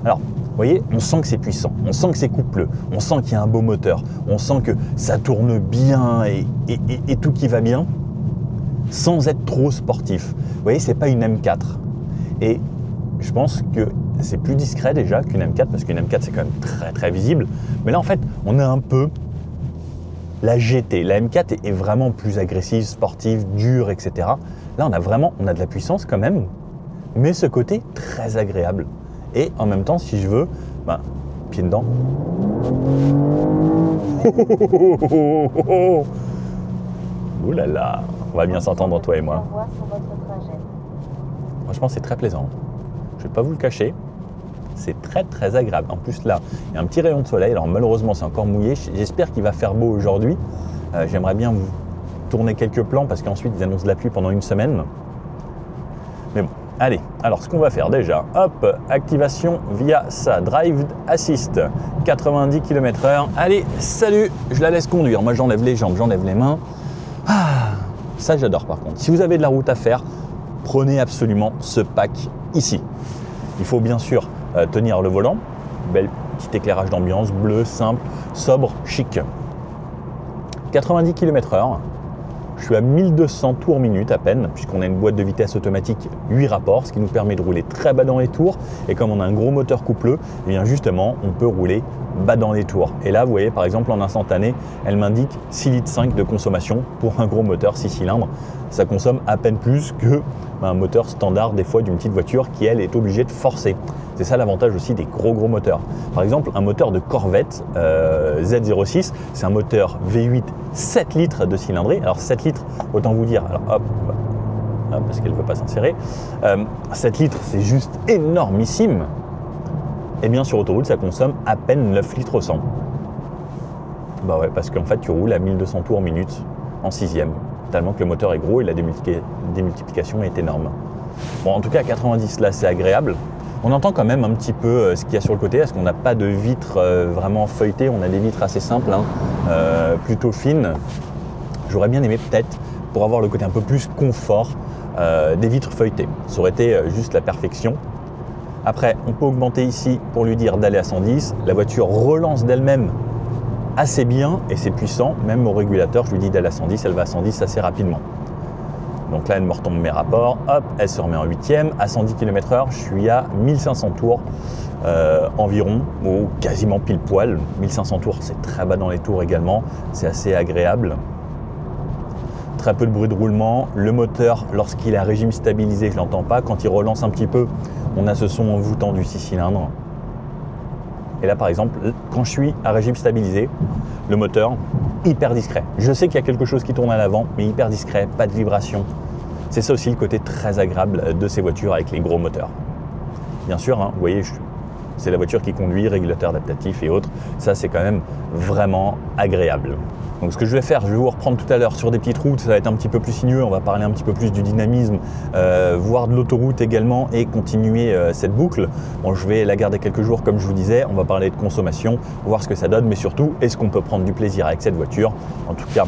Alors, vous voyez, on sent que c'est puissant, on sent que c'est coupleux, on sent qu'il y a un beau moteur, on sent que ça tourne bien et tout qui va bien, sans être trop sportif. Vous voyez, c'est pas une M4. Et je pense que c'est plus discret déjà qu'une M4, parce qu'une M4 c'est quand même très très visible. Mais là en fait, on a un peu la GT. La M4 est vraiment plus agressive, sportive, dure, etc. Là on a de la puissance quand même, mais ce côté très agréable. Et en même temps, si je veux, pied dedans. Ouh là là, on va bien s'entendre toi et moi. Franchement, c'est très plaisant. Je ne vais pas vous le cacher. c'est très très agréable. En plus là, il y a un petit rayon de soleil, alors malheureusement c'est encore mouillé, j'espère qu'il va faire beau aujourd'hui. J'aimerais bien vous tourner quelques plans parce qu'ensuite ils annoncent de la pluie pendant une semaine. Mais bon, allez, alors ce qu'on va faire déjà, hop, activation via ça, Drive Assist, 90 km/h. Allez, salut, je la laisse conduire. Moi j'enlève les jambes, j'enlève les mains. Ah, ça j'adore par contre. Si vous avez de la route à faire, prenez absolument ce pack ici. Il faut bien sûr tenir le volant, bel petit éclairage d'ambiance, bleu, simple, sobre, chic. 90 km/h. Je suis à 1200 tours minute à peine, puisqu'on a une boîte de vitesse automatique 8 rapports, ce qui nous permet de rouler très bas dans les tours. Et comme on a un gros moteur coupleux, et bien justement, on peut rouler bas dans les tours. Et là, vous voyez, par exemple, en instantané, elle m'indique 6,5 litres de consommation pour un gros moteur 6 cylindres. Ça consomme à peine plus que un moteur standard, des fois, d'une petite voiture qui, elle, est obligée de forcer. C'est ça l'avantage aussi des gros moteurs. Par exemple, un moteur de Corvette Z06, c'est un moteur V8 7 litres de cylindrée. Alors 7 litres, autant vous dire, alors hop, parce qu'elle ne veut pas s'insérer, 7 litres c'est juste énormissime. Et bien sur autoroute, ça consomme à peine 9 litres au 100. Bah ouais, parce qu'en fait, tu roules à 1200 tours minute en 6e. Tellement que le moteur est gros et la démultiplication est énorme. Bon, en tout cas, à 90, là, c'est agréable. On entend quand même un petit peu ce qu'il y a sur le côté, parce qu'on n'a pas de vitres vraiment feuilletées, on a des vitres assez simples, plutôt fines. J'aurais bien aimé peut-être, pour avoir le côté un peu plus confort, des vitres feuilletées. Ça aurait été juste la perfection. Après, on peut augmenter ici pour lui dire d'aller à 110. La voiture relance d'elle-même assez bien et c'est puissant. Même au régulateur, je lui dis d'aller à 110, elle va à 110 assez rapidement. Donc là, elle me retombe mes rapports, hop, elle se remet en 8e. À 110 km/h, je suis à 1500 tours environ, ou quasiment pile poil. 1500 tours, c'est très bas dans les tours également, c'est assez agréable. Très peu de bruit de roulement. Le moteur, lorsqu'il est à régime stabilisé, je ne l'entends pas. Quand il relance un petit peu, on a ce son envoûtant du 6 cylindres. Et là, par exemple, quand je suis à régime stabilisé, le moteur, hyper discret. Je sais qu'il y a quelque chose qui tourne à l'avant, mais hyper discret, pas de vibration. C'est ça aussi le côté très agréable de ces voitures avec les gros moteurs. Bien sûr, vous voyez, c'est la voiture qui conduit, régulateur adaptatif et autres. Ça, c'est quand même vraiment agréable. Donc ce que je vais faire, je vais vous reprendre tout à l'heure sur des petites routes, ça va être un petit peu plus sinueux, on va parler un petit peu plus du dynamisme, voire de l'autoroute également et continuer cette boucle. Bon, je vais la garder quelques jours comme je vous disais, on va parler de consommation, voir ce que ça donne, mais surtout, est-ce qu'on peut prendre du plaisir avec cette voiture? En tout cas,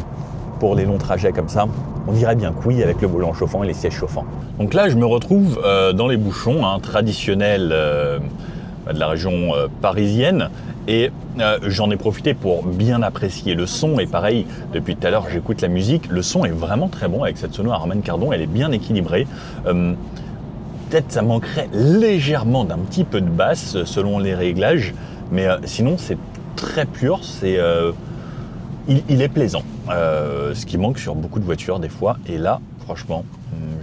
pour les longs trajets comme ça, on dirait bien que oui, avec le volant chauffant et les sièges chauffants. Donc là, je me retrouve dans les bouchons traditionnels de la région parisienne. Et j'en ai profité pour bien apprécier le son. Et pareil, depuis tout à l'heure, j'écoute la musique. Le son est vraiment très bon avec cette sono Harman Kardon. Elle est bien équilibrée. Peut-être ça manquerait légèrement d'un petit peu de basse selon les réglages. Mais sinon, c'est très pur. Il est plaisant. Ce qui manque sur beaucoup de voitures des fois. Et là, franchement,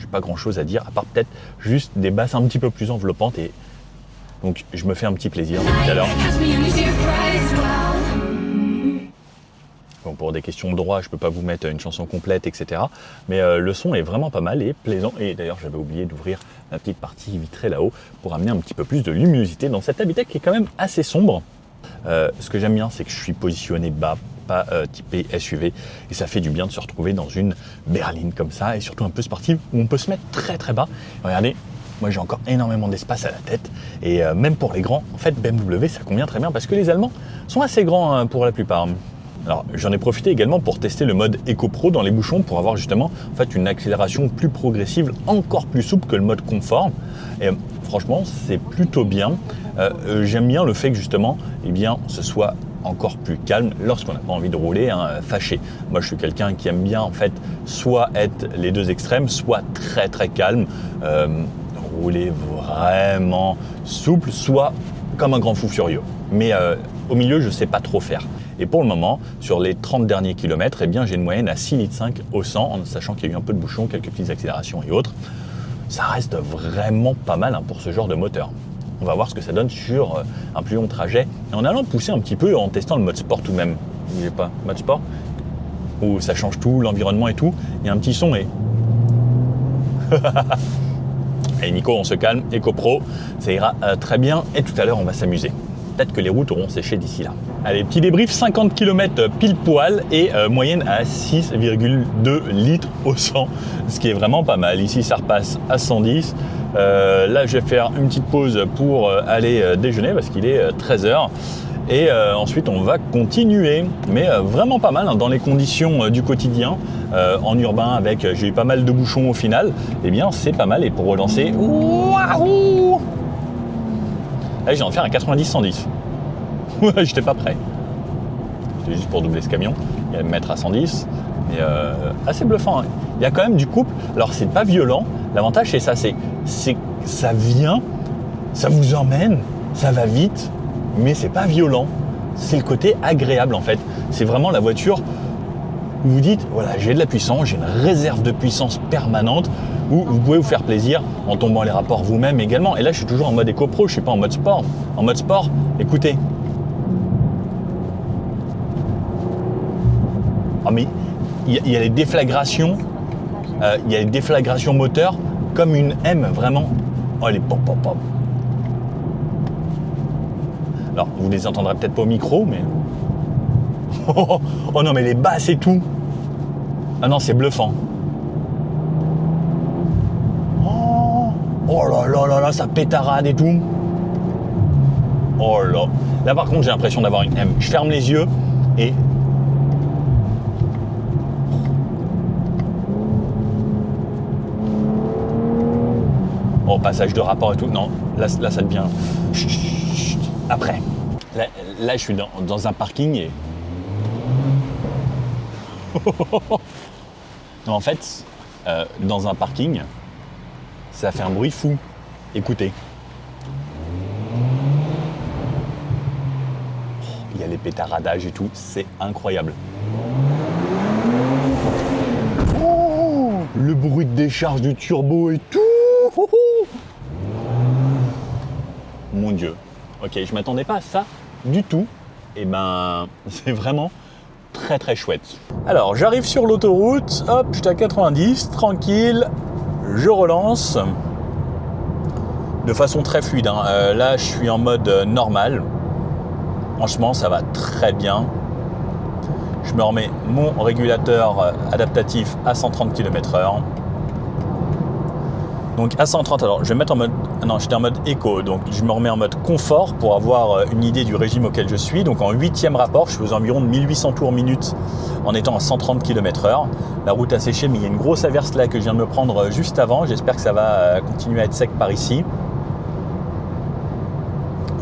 j'ai pas grand-chose à dire. À part peut-être juste des basses un petit peu plus enveloppantes. Et donc je me fais un petit plaisir tout à l'heure. Bon, pour des questions de droit, je ne peux pas vous mettre une chanson complète, etc. Mais le son est vraiment pas mal et plaisant. Et d'ailleurs, j'avais oublié d'ouvrir la petite partie vitrée là-haut pour amener un petit peu plus de luminosité dans cet habitat qui est quand même assez sombre. Ce que j'aime bien, c'est que je suis positionné bas, pas typé SUV. Et ça fait du bien de se retrouver dans une berline comme ça et surtout un peu sportive où on peut se mettre très très bas. Regardez. Moi, j'ai encore énormément d'espace à la tête et même pour les grands, en fait, BMW, ça convient très bien parce que les Allemands sont assez grands pour la plupart. Alors, j'en ai profité également pour tester le mode Eco Pro dans les bouchons pour avoir justement en fait, une accélération plus progressive, encore plus souple que le mode confort. Et franchement, c'est plutôt bien. J'aime bien le fait que justement, eh bien, ce soit encore plus calme lorsqu'on n'a pas envie de rouler fâché. Moi, je suis quelqu'un qui aime bien en fait soit être les deux extrêmes, soit très très calme. Rouler vraiment souple, soit comme un grand fou furieux. Mais au milieu, je ne sais pas trop faire. Et pour le moment, sur les 30 derniers kilomètres, eh bien, j'ai une moyenne à 6,5 litres au 100, en sachant qu'il y a eu un peu de bouchons, quelques petites accélérations et autres. Ça reste vraiment pas mal pour ce genre de moteur. On va voir ce que ça donne sur un plus long trajet. Et en allant pousser un petit peu, en testant le mode sport tout de même. N'oubliez pas, mode sport, où ça change tout, l'environnement et tout. Il y a un petit son et... Allez Nico, on se calme, EcoPro, ça ira très bien et tout à l'heure on va s'amuser. Peut-être que les routes auront séché d'ici là. Allez, petit débrief, 50 km pile poil et moyenne à 6,2 litres au 100, ce qui est vraiment pas mal. Ici ça repasse à 110. Là je vais faire une petite pause pour aller déjeuner parce qu'il est 13h. Et ensuite on va continuer, mais vraiment pas mal hein, dans les conditions du quotidien, en urbain avec, j'ai eu pas mal de bouchons au final, et bien c'est pas mal. Et pour relancer, waouh, là j'ai envie de faire un 90-110, j'étais pas prêt, c'était juste pour doubler ce camion, et me mettre à 110, mais assez bluffant, hein. Il y a quand même du couple, alors c'est pas violent, l'avantage c'est ça, c'est ça vient, ça vous emmène, ça va vite, mais c'est pas violent, c'est le côté agréable en fait. C'est vraiment la voiture où vous dites, voilà, j'ai de la puissance, j'ai une réserve de puissance permanente, où vous pouvez vous faire plaisir en tombant les rapports vous-même également. Et là, je suis toujours en mode EcoPro, je suis pas en mode sport. En mode sport, écoutez. Ah mais, il y a les déflagrations, il y a les déflagrations moteurs, comme une M, vraiment. Oh, elle est pop, pop, pop. Alors, vous les entendrez peut-être pas au micro, mais... Oh non, mais les basses et tout. Ah non, c'est bluffant. Oh là là là là, ça pétarade et tout. Oh là. Là, par contre, j'ai l'impression d'avoir une M. Je ferme les yeux et... Oh, passage de rapport et tout. Non, là ça devient... Chut, chut, après. Là, je suis dans un parking et... Non, en fait, dans un parking, ça fait un bruit fou. Écoutez. Il y a les pétaradages et tout, c'est incroyable. Oh, le bruit de décharge du turbo et tout. Mon Dieu. Ok, je m'attendais pas à ça du tout. Et ben, c'est vraiment très très chouette. Alors, j'arrive sur l'autoroute, hop, j'étais à 90, tranquille, je relance de façon très fluide, hein. Là, je suis en mode normal. Franchement, ça va très bien. Je me remets mon régulateur adaptatif à 130 km/h. Donc à 130, alors je vais mettre en mode... Non, j'étais en mode éco, donc je me remets en mode confort pour avoir une idée du régime auquel je suis. Donc en 8e rapport, je suis aux environs de 1800 tours minute en étant à 130 km/h. La route a séché, mais il y a une grosse averse là que je viens de me prendre juste avant. J'espère que ça va continuer à être sec par ici.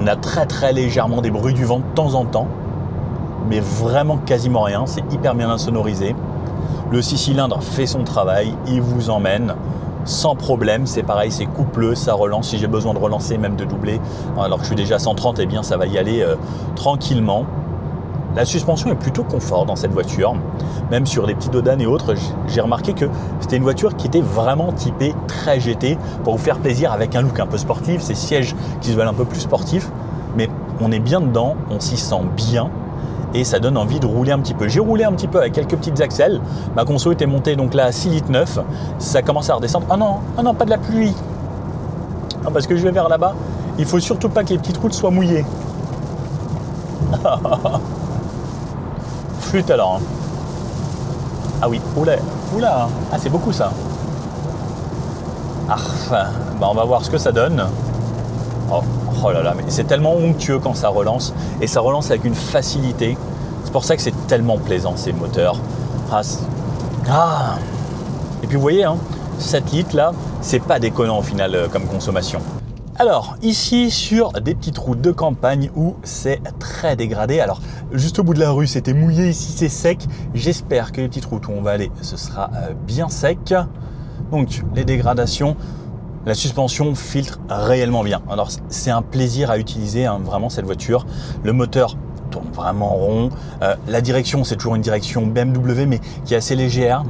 On a très très légèrement des bruits du vent de temps en temps, mais vraiment quasiment rien. C'est hyper bien insonorisé. Le 6 cylindres fait son travail, il vous emmène sans problème. C'est pareil, c'est coupleux, ça relance. Si j'ai besoin de relancer, même de doubler, alors que je suis déjà à 130, eh bien ça va y aller tranquillement. La suspension est plutôt confort dans cette voiture. Même sur les petits dodanes et autres, j'ai remarqué que c'était une voiture qui était vraiment typée très GT pour vous faire plaisir avec un look un peu sportif, ces sièges qui se veulent un peu plus sportifs. Mais on est bien dedans, on s'y sent bien et ça donne envie de rouler un petit peu. J'ai roulé un petit peu avec quelques petites axelles. Ma conso était montée donc là à 6,9 litres. Ça commence à redescendre. Oh non, pas de la pluie. Non, parce que je vais vers là-bas. Il faut surtout pas que les petites routes soient mouillées. Flûte alors. Ah oui, oula, ah c'est beaucoup ça. Ah, bah on va voir ce que ça donne. Oh là là, mais c'est tellement onctueux quand ça relance. Et ça relance avec une facilité. C'est pour ça que c'est tellement plaisant ces moteurs. Et puis vous voyez, hein, 7 litres là, c'est pas déconnant au final comme consommation. Alors ici sur des petites routes de campagne où c'est très dégradé. Alors juste au bout de la rue c'était mouillé, ici c'est sec. J'espère que les petites routes où on va aller ce sera bien sec. Donc les dégradations, la suspension filtre réellement bien. Alors c'est un plaisir à utiliser hein, vraiment cette voiture. Le moteur tourne vraiment rond. La direction c'est toujours une direction BMW mais qui est assez légère.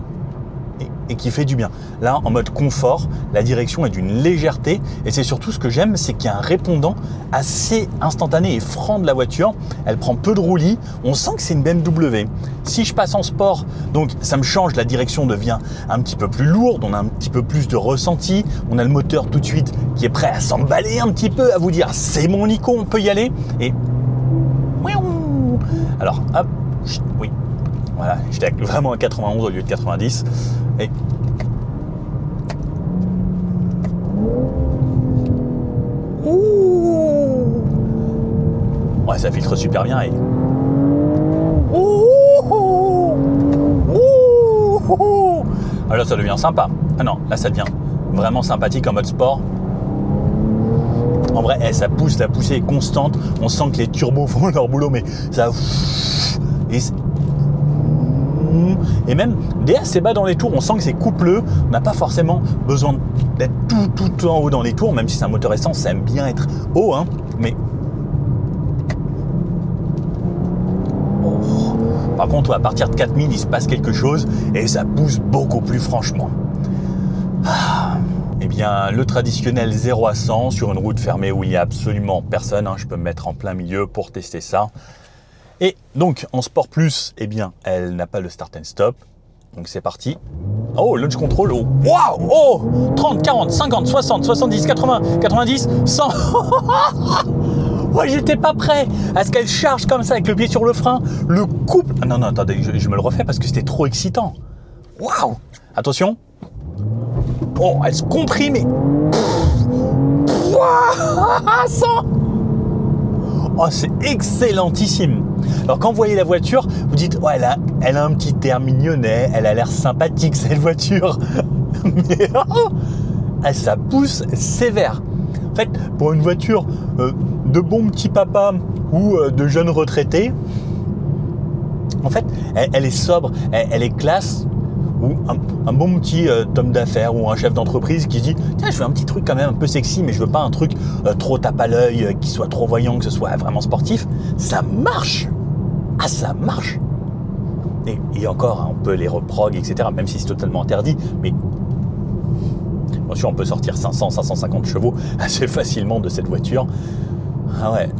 Et et qui fait du bien. Là, en mode confort, la direction est d'une légèreté et c'est surtout ce que j'aime, c'est qu'il y a un répondant assez instantané et franc de la voiture. Elle prend peu de roulis, on sent que c'est une BMW. Si je passe en sport, donc ça me change, la direction devient un petit peu plus lourde, on a un petit peu plus de ressenti, on a le moteur tout de suite qui est prêt à s'emballer un petit peu, à vous dire c'est mon Nico, on peut y aller. Et alors hop, oui, voilà, j'étais vraiment à 91 au lieu de 90 et ouais, ça filtre super bien et ah, là ça devient sympa. Ah non, là ça devient vraiment sympathique en mode sport. En vrai, ça pousse, la poussée est constante. On sent que les turbos font leur boulot, mais ça... Et même dès assez bas dans les tours, on sent que c'est coupleux. On n'a pas forcément besoin d'être tout en haut dans les tours, même si c'est un moteur essence, ça aime bien être haut, hein. Mais... Par contre, à partir de 4000, il se passe quelque chose et ça pousse beaucoup plus franchement. Eh bien, le traditionnel 0 à 100 sur une route fermée où il n'y a absolument personne, hein, je peux me mettre en plein milieu pour tester ça. Et donc, en Sport Plus, eh bien, elle n'a pas le start and stop. Donc, c'est parti. Oh, launch control. Oh, waouh, oh, 30, 40, 50, 60, 70, 80, 90, 100. Ouais, j'étais pas prêt à ce qu'elle charge comme ça avec le pied sur le frein. Le couple. Ah non, attendez, je me le refais parce que c'était trop excitant. Waouh. Attention. Oh, elle se comprime et... Waouh, 100. Oh, c'est excellentissime. Alors, quand vous voyez la voiture, vous dites, ouais, elle a un petit air mignonnet, elle a l'air sympathique, cette voiture. Mais ça pousse sévère. En fait, pour une voiture de bon petit papa ou de jeune retraité, en fait, elle est sobre, elle est classe. Ou un bon petit homme d'affaires ou un chef d'entreprise qui se dit tiens, je veux un petit truc quand même un peu sexy, mais je veux pas un truc trop tape à l'œil, qui soit trop voyant, que ce soit vraiment sportif. Ça marche. Ah, ça marche. Et encore, hein, on peut les reprog, etc., même si c'est totalement interdit, mais bien sûr, on peut sortir 500, 550 chevaux assez facilement de cette voiture. Ah ouais,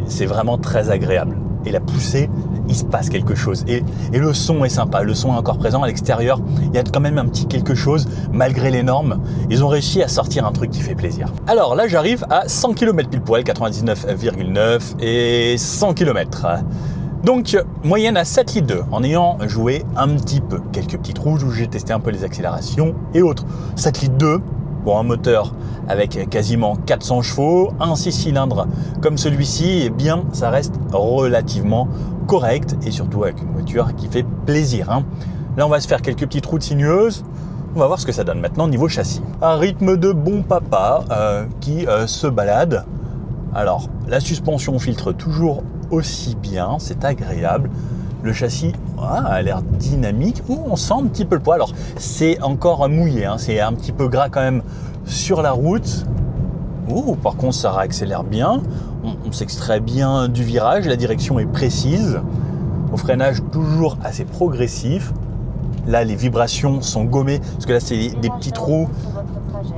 c'est vraiment très agréable. Et la poussée, il se passe quelque chose. Et le son est sympa, le son est encore présent à l'extérieur. Il y a quand même un petit quelque chose, malgré les normes. Ils ont réussi à sortir un truc qui fait plaisir. Alors là, j'arrive à 100 km pile poil, 99,9 et 100 km. Donc, moyenne à 7 litres 2, en ayant joué un petit peu. Quelques petites rouges où j'ai testé un peu les accélérations et autres. 7 litres 2. Bon, un moteur avec quasiment 400 chevaux, un 6 cylindres comme celui-ci, eh bien, ça reste relativement correct et surtout avec une voiture qui fait plaisir, hein. Là, on va se faire quelques petites routes sinueuses. On va voir ce que ça donne maintenant niveau châssis. Un rythme de bon papa qui se balade. Alors, la suspension filtre toujours aussi bien, c'est agréable. Le châssis a l'air dynamique. On sent un petit peu le poids. Alors, c'est encore mouillé, hein. C'est un petit peu gras quand même sur la route. Par contre, ça réaccélère bien. On s'extrait bien du virage. La direction est précise. Au freinage, toujours assez progressif. Là, les vibrations sont gommées. Parce que là, c'est des petits trous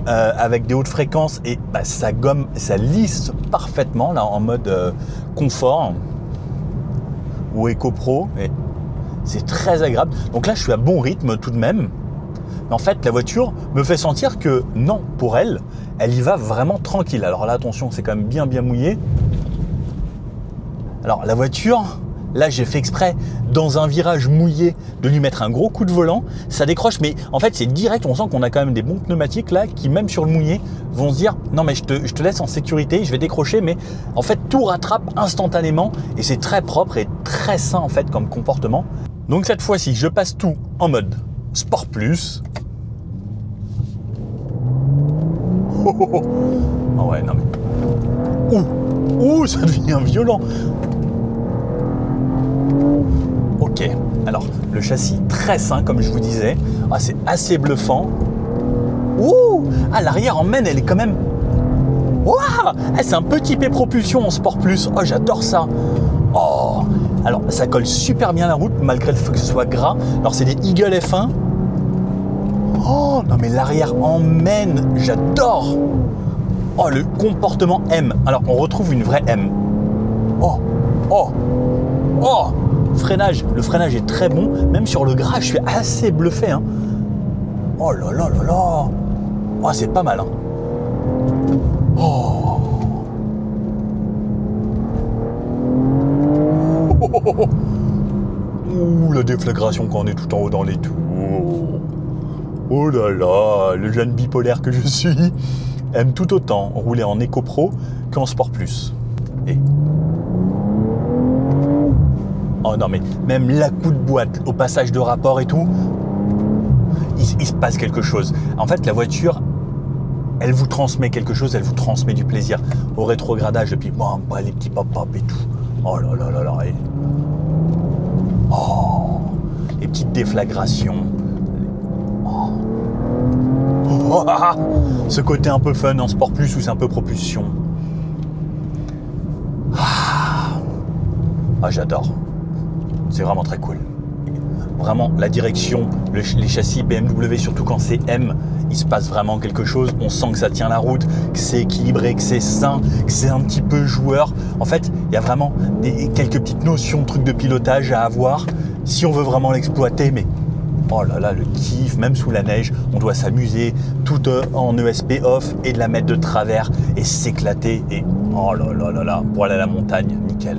avec des hautes fréquences. Et ça gomme, ça lisse parfaitement là en mode confort. Ou Eco Pro, et c'est très agréable. Donc là, je suis à bon rythme tout de même. Mais en fait, la voiture me fait sentir que non, pour elle, elle y va vraiment tranquille. Alors là, attention, c'est quand même bien mouillé. Alors la voiture, là, j'ai fait exprès, dans un virage mouillé, de lui mettre un gros coup de volant. Ça décroche, mais en fait, c'est direct. On sent qu'on a quand même des bons pneumatiques là, qui même sur le mouillé, vont se dire non, mais je te laisse en sécurité, je vais décrocher. Mais en fait, tout rattrape instantanément et c'est très propre et très sain en fait comme comportement. Donc cette fois-ci, je passe tout en mode Sport Plus. Ah ouais, non mais... ça devient violent. Ok, alors le châssis très sain comme je vous disais, c'est assez bluffant. L'arrière en main elle est quand même... c'est un petit P propulsion en Sport Plus, j'adore ça. Alors ça colle super bien la route malgré le fait que ce soit gras. Alors c'est des Eagle F1. non mais l'arrière emmène, j'adore. Oh, le comportement M. Alors, on retrouve une vraie M. Oh, oh, oh. Freinage, le freinage est très bon. Même sur le gras, je suis assez bluffé. Hein. Oh là là là là. Oh, c'est pas mal. Hein. Oh. Ouh, la déflagration quand on est tout en haut dans les tours. Oh là là, le jeune bipolaire que je suis aime tout autant rouler en Eco Pro qu'en Sport Plus. Et... oh non mais même la coup de boîte au passage de rapport et tout, il se passe quelque chose. En fait, la voiture, elle vous transmet quelque chose, elle vous transmet du plaisir. Au rétrogradage, et puis bon, les petits pop-up et tout. Oh là là là là. Et... oh, les petites déflagrations. Oh. Oh, ce côté un peu fun en Sport Plus où c'est un peu propulsion. Ah, j'adore. C'est vraiment très cool. Vraiment, la direction, les châssis BMW, surtout quand c'est M, il se passe vraiment quelque chose. On sent que ça tient la route, que c'est équilibré, que c'est sain, que c'est un petit peu joueur. En fait, il y a vraiment quelques petites notions, trucs de pilotage à avoir si on veut vraiment l'exploiter. Mais oh là là, le kiff, même sous la neige, on doit s'amuser tout en ESP off et de la mettre de travers et s'éclater. Et oh là là là là, pour aller à la montagne, nickel.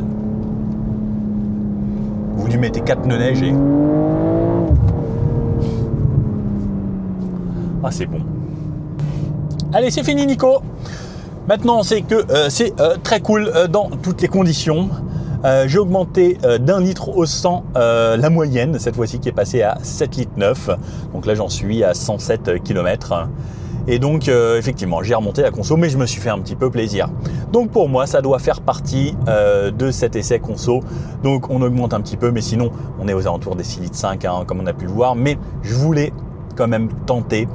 Vous lui mettez 4 pneus neige et... ah, c'est bon. Allez, c'est fini, Nico. Maintenant, c'est que c'est très cool dans toutes les conditions. J'ai augmenté d'1 litre au 100 la moyenne, cette fois-ci qui est passée à 7,9 litres. Donc là, j'en suis à 107 km. Et donc, effectivement, j'ai remonté la conso, mais je me suis fait un petit peu plaisir. Donc pour moi, ça doit faire partie de cet essai conso. Donc on augmente un petit peu, mais sinon, on est aux alentours des 6,5 litres, hein, comme on a pu le voir. Mais je voulais quand même tenter.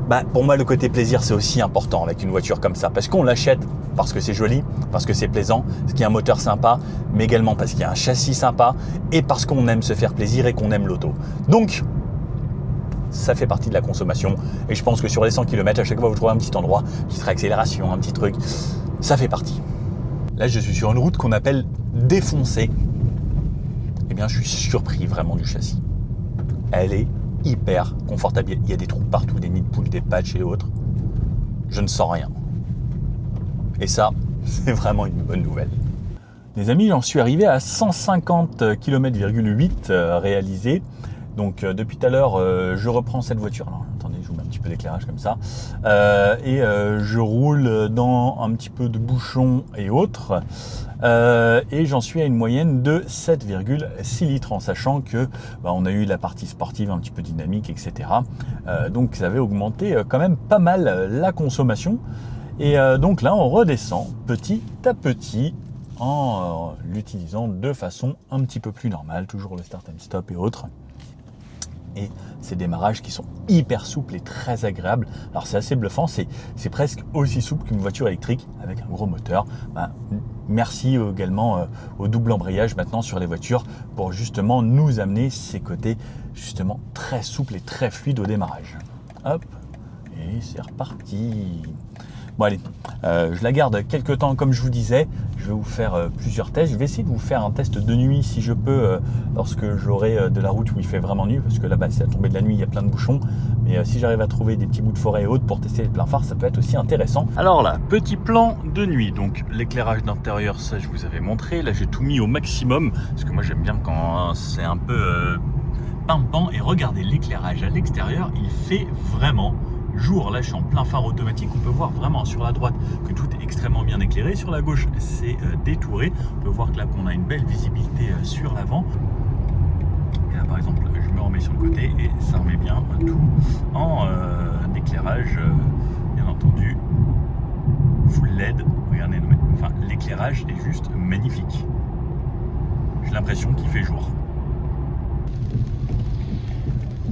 Bah, pour moi, le côté plaisir, c'est aussi important avec une voiture comme ça. Parce qu'on l'achète parce que c'est joli, parce que c'est plaisant, parce qu'il y a un moteur sympa, mais également parce qu'il y a un châssis sympa et parce qu'on aime se faire plaisir et qu'on aime l'auto. Donc, ça fait partie de la consommation. Et je pense que sur les 100 km, à chaque fois, vous trouvez un petit endroit, une petite réaccélération, un petit truc. Ça fait partie. Là, je suis sur une route qu'on appelle défoncée. Eh bien, je suis surpris vraiment du châssis. Elle est hyper confortable. Il y a des trous partout, des nids de poules, des patchs et autres. Je ne sens rien. Et ça, c'est vraiment une bonne nouvelle. Les amis, j'en suis arrivé à 150 km,8 réalisés. Donc depuis tout à l'heure, je reprends cette voiture. Alors attendez, je vous mets un petit peu d'éclairage comme ça. Je roule dans un petit peu de bouchons et autres. Et j'en suis à une moyenne de 7,6 litres en sachant que on a eu la partie sportive un petit peu dynamique, etc. Donc ça avait augmenté quand même pas mal la consommation. Et donc là, on redescend petit à petit en l'utilisant de façon un petit peu plus normale. Toujours le start and stop et autres. Et ces démarrages qui sont hyper souples et très agréables. Alors c'est assez bluffant, c'est presque aussi souple qu'une voiture électrique avec un gros moteur. Merci également au double embrayage maintenant sur les voitures pour justement nous amener ces côtés justement très souples et très fluides au démarrage. Hop, et c'est reparti. Bon allez, je la garde quelques temps comme je vous disais. Je vais vous faire plusieurs tests. Je vais essayer de vous faire un test de nuit si je peux, lorsque j'aurai de la route où il fait vraiment nuit, parce que là-bas c'est la tombée de la nuit, il y a plein de bouchons. Mais si j'arrive à trouver des petits bouts de forêt et autres pour tester les pleins phares, ça peut être aussi intéressant. Alors là, petit plan de nuit. Donc l'éclairage d'intérieur, ça je vous avais montré. Là j'ai tout mis au maximum, parce que moi j'aime bien quand c'est un peu pimpant. Et regardez l'éclairage à l'extérieur, il fait vraiment jour. Là je suis en plein phare automatique, on peut voir vraiment sur la droite que tout est extrêmement bien éclairé, sur la gauche c'est détouré, on peut voir que là qu'on a une belle visibilité sur l'avant. Et là par exemple je me remets sur le côté et ça remet bien tout en éclairage bien entendu full LED. Regardez, enfin, l'éclairage est juste magnifique, j'ai l'impression qu'il fait jour.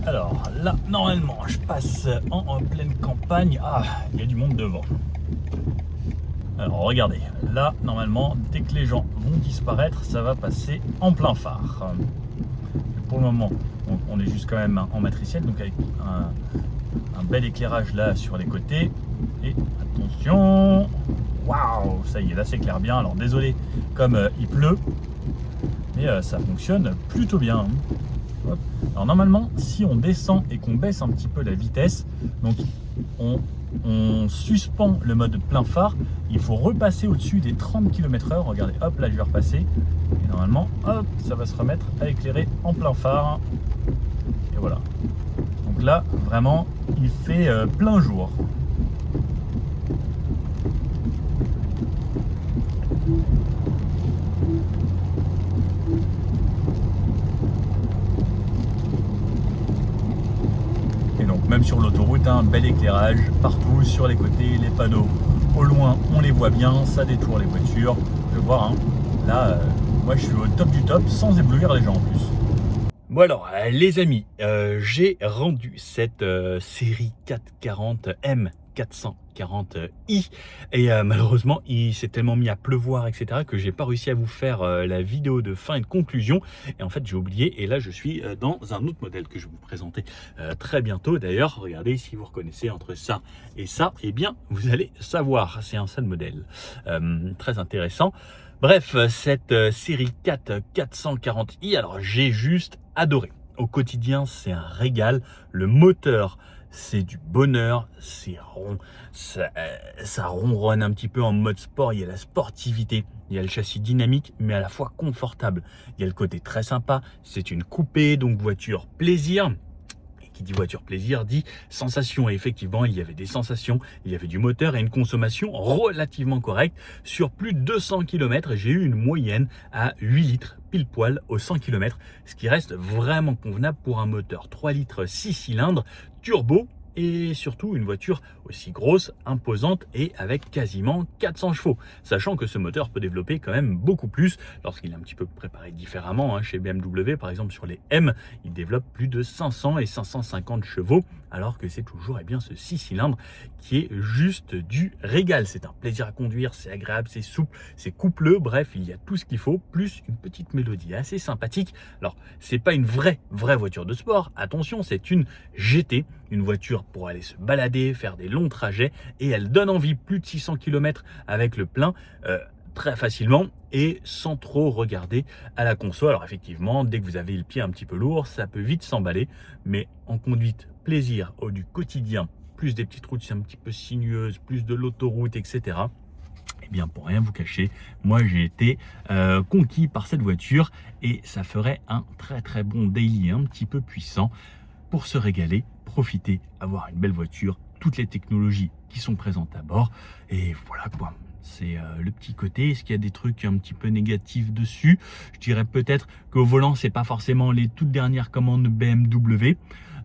Alors là, normalement, je passe en pleine campagne. Ah, il y a du monde devant. Alors regardez, là, normalement, dès que les gens vont disparaître, ça va passer en plein phare. Pour le moment, on est juste quand même en matriciel, donc avec bel éclairage là sur les côtés. Et attention, waouh, ça y est, là c'est clair bien. Alors désolé, comme il pleut, mais ça fonctionne plutôt bien. Hop. Alors normalement, si on descend et qu'on baisse un petit peu la vitesse, donc on suspend le mode plein phare, il faut repasser au-dessus des 30 km/h. Regardez, hop, là je vais repasser. Et normalement, hop, ça va se remettre à éclairer en plein phare. Et voilà. Donc là, vraiment, il fait plein jour. Et donc même sur l'autoroute, un bel éclairage partout, sur les côtés, les panneaux. Au loin, on les voit bien, ça détourne les voitures. Je vois, hein, là, moi je suis au top du top, sans éblouir les gens en plus. Bon alors, les amis, j'ai rendu cette série 440 M440i et malheureusement il s'est tellement mis à pleuvoir etc que j'ai pas réussi à vous faire la vidéo de fin et de conclusion et en fait j'ai oublié et là je suis dans un autre modèle que je vais vous présenter très bientôt. D'ailleurs regardez, si vous reconnaissez entre ça et ça, eh bien vous allez savoir, c'est un seul modèle très intéressant. Bref, cette série 440i, alors j'ai juste adoré. Au quotidien, c'est un régal. Le moteur, c'est du bonheur, c'est rond, ça ronronne un petit peu en mode sport. Il y a la sportivité, il y a le châssis dynamique, mais à la fois confortable. Il y a le côté très sympa, c'est une coupée, donc voiture plaisir. Qui dit voiture plaisir dit sensation, et effectivement il y avait des sensations, il y avait du moteur et une consommation relativement correcte. Sur plus de 200 km, j'ai eu une moyenne à 8 litres pile poil au 100 km, ce qui reste vraiment convenable pour un moteur 3 litres 6 cylindres turbo et surtout une voiture aussi grosse, imposante et avec quasiment 400 chevaux. Sachant que ce moteur peut développer quand même beaucoup plus lorsqu'il est un petit peu préparé différemment. Hein. Chez BMW, par exemple, sur les M, il développe plus de 500 et 550 chevaux, alors que c'est toujours bien ce 6 cylindres qui est juste du régal. C'est un plaisir à conduire, c'est agréable, c'est souple, c'est coupleux, bref, il y a tout ce qu'il faut, plus une petite mélodie assez sympathique. Alors, c'est pas une vraie voiture de sport, attention, c'est une GT, une voiture pour aller se balader, faire des longs trajets, et elle donne envie, plus de 600 km avec le plein, très facilement et sans trop regarder à la conso. Alors effectivement, dès que vous avez le pied un petit peu lourd, ça peut vite s'emballer, mais en conduite plaisir du quotidien, plus des petites routes un petit peu sinueuses, plus de l'autoroute, etc. Eh bien, pour rien vous cacher, moi j'ai été conquis par cette voiture et ça ferait un très bon daily, un petit peu puissant pour se régaler, profiter, avoir une belle voiture, toutes les technologies qui sont présentes à bord, et voilà quoi. C'est le petit côté. Est-ce qu'il y a des trucs un petit peu négatifs dessus? Je dirais peut-être qu'au volant, c'est pas forcément les toutes dernières commandes BMW.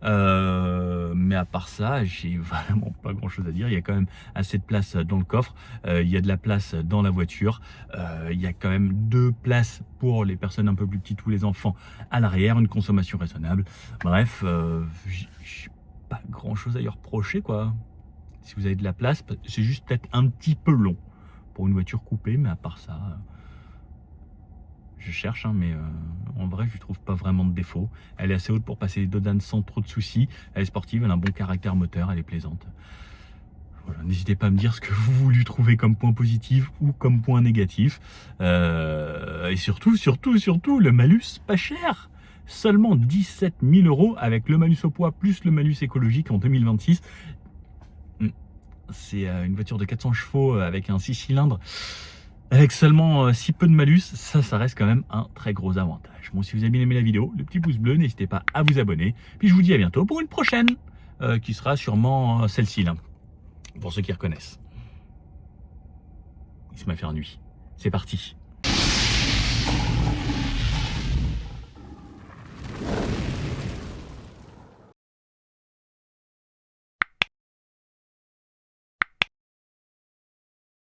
Mais à part ça, j'ai vraiment pas grand chose à dire. Il y a quand même assez de place dans le coffre. Il y a de la place dans la voiture. Il y a quand même 2 places pour les personnes un peu plus petites ou les enfants à l'arrière. Une consommation raisonnable. Bref, j'ai pas grand chose à y reprocher, quoi. Si vous avez de la place, c'est juste peut-être un petit peu long pour une voiture coupée, mais à part ça, je cherche, hein, mais en vrai, je ne trouve pas vraiment de défaut. Elle est assez haute pour passer les dodanes sans trop de soucis. Elle est sportive, elle a un bon caractère moteur, elle est plaisante. Voilà, n'hésitez pas à me dire ce que vous lui trouvez comme point positif ou comme point négatif. Et surtout, le malus pas cher. Seulement 17 000 € avec le malus au poids plus le malus écologique en 2026. C'est une voiture de 400 chevaux avec un 6 cylindres. Avec seulement si peu de malus, ça reste quand même un très gros avantage. Bon, si vous avez bien aimé la vidéo, le petit pouce bleu, n'hésitez pas à vous abonner. Puis je vous dis à bientôt pour une prochaine, qui sera sûrement celle-ci, là, pour ceux qui reconnaissent. Il se m'a fait nuit. C'est parti.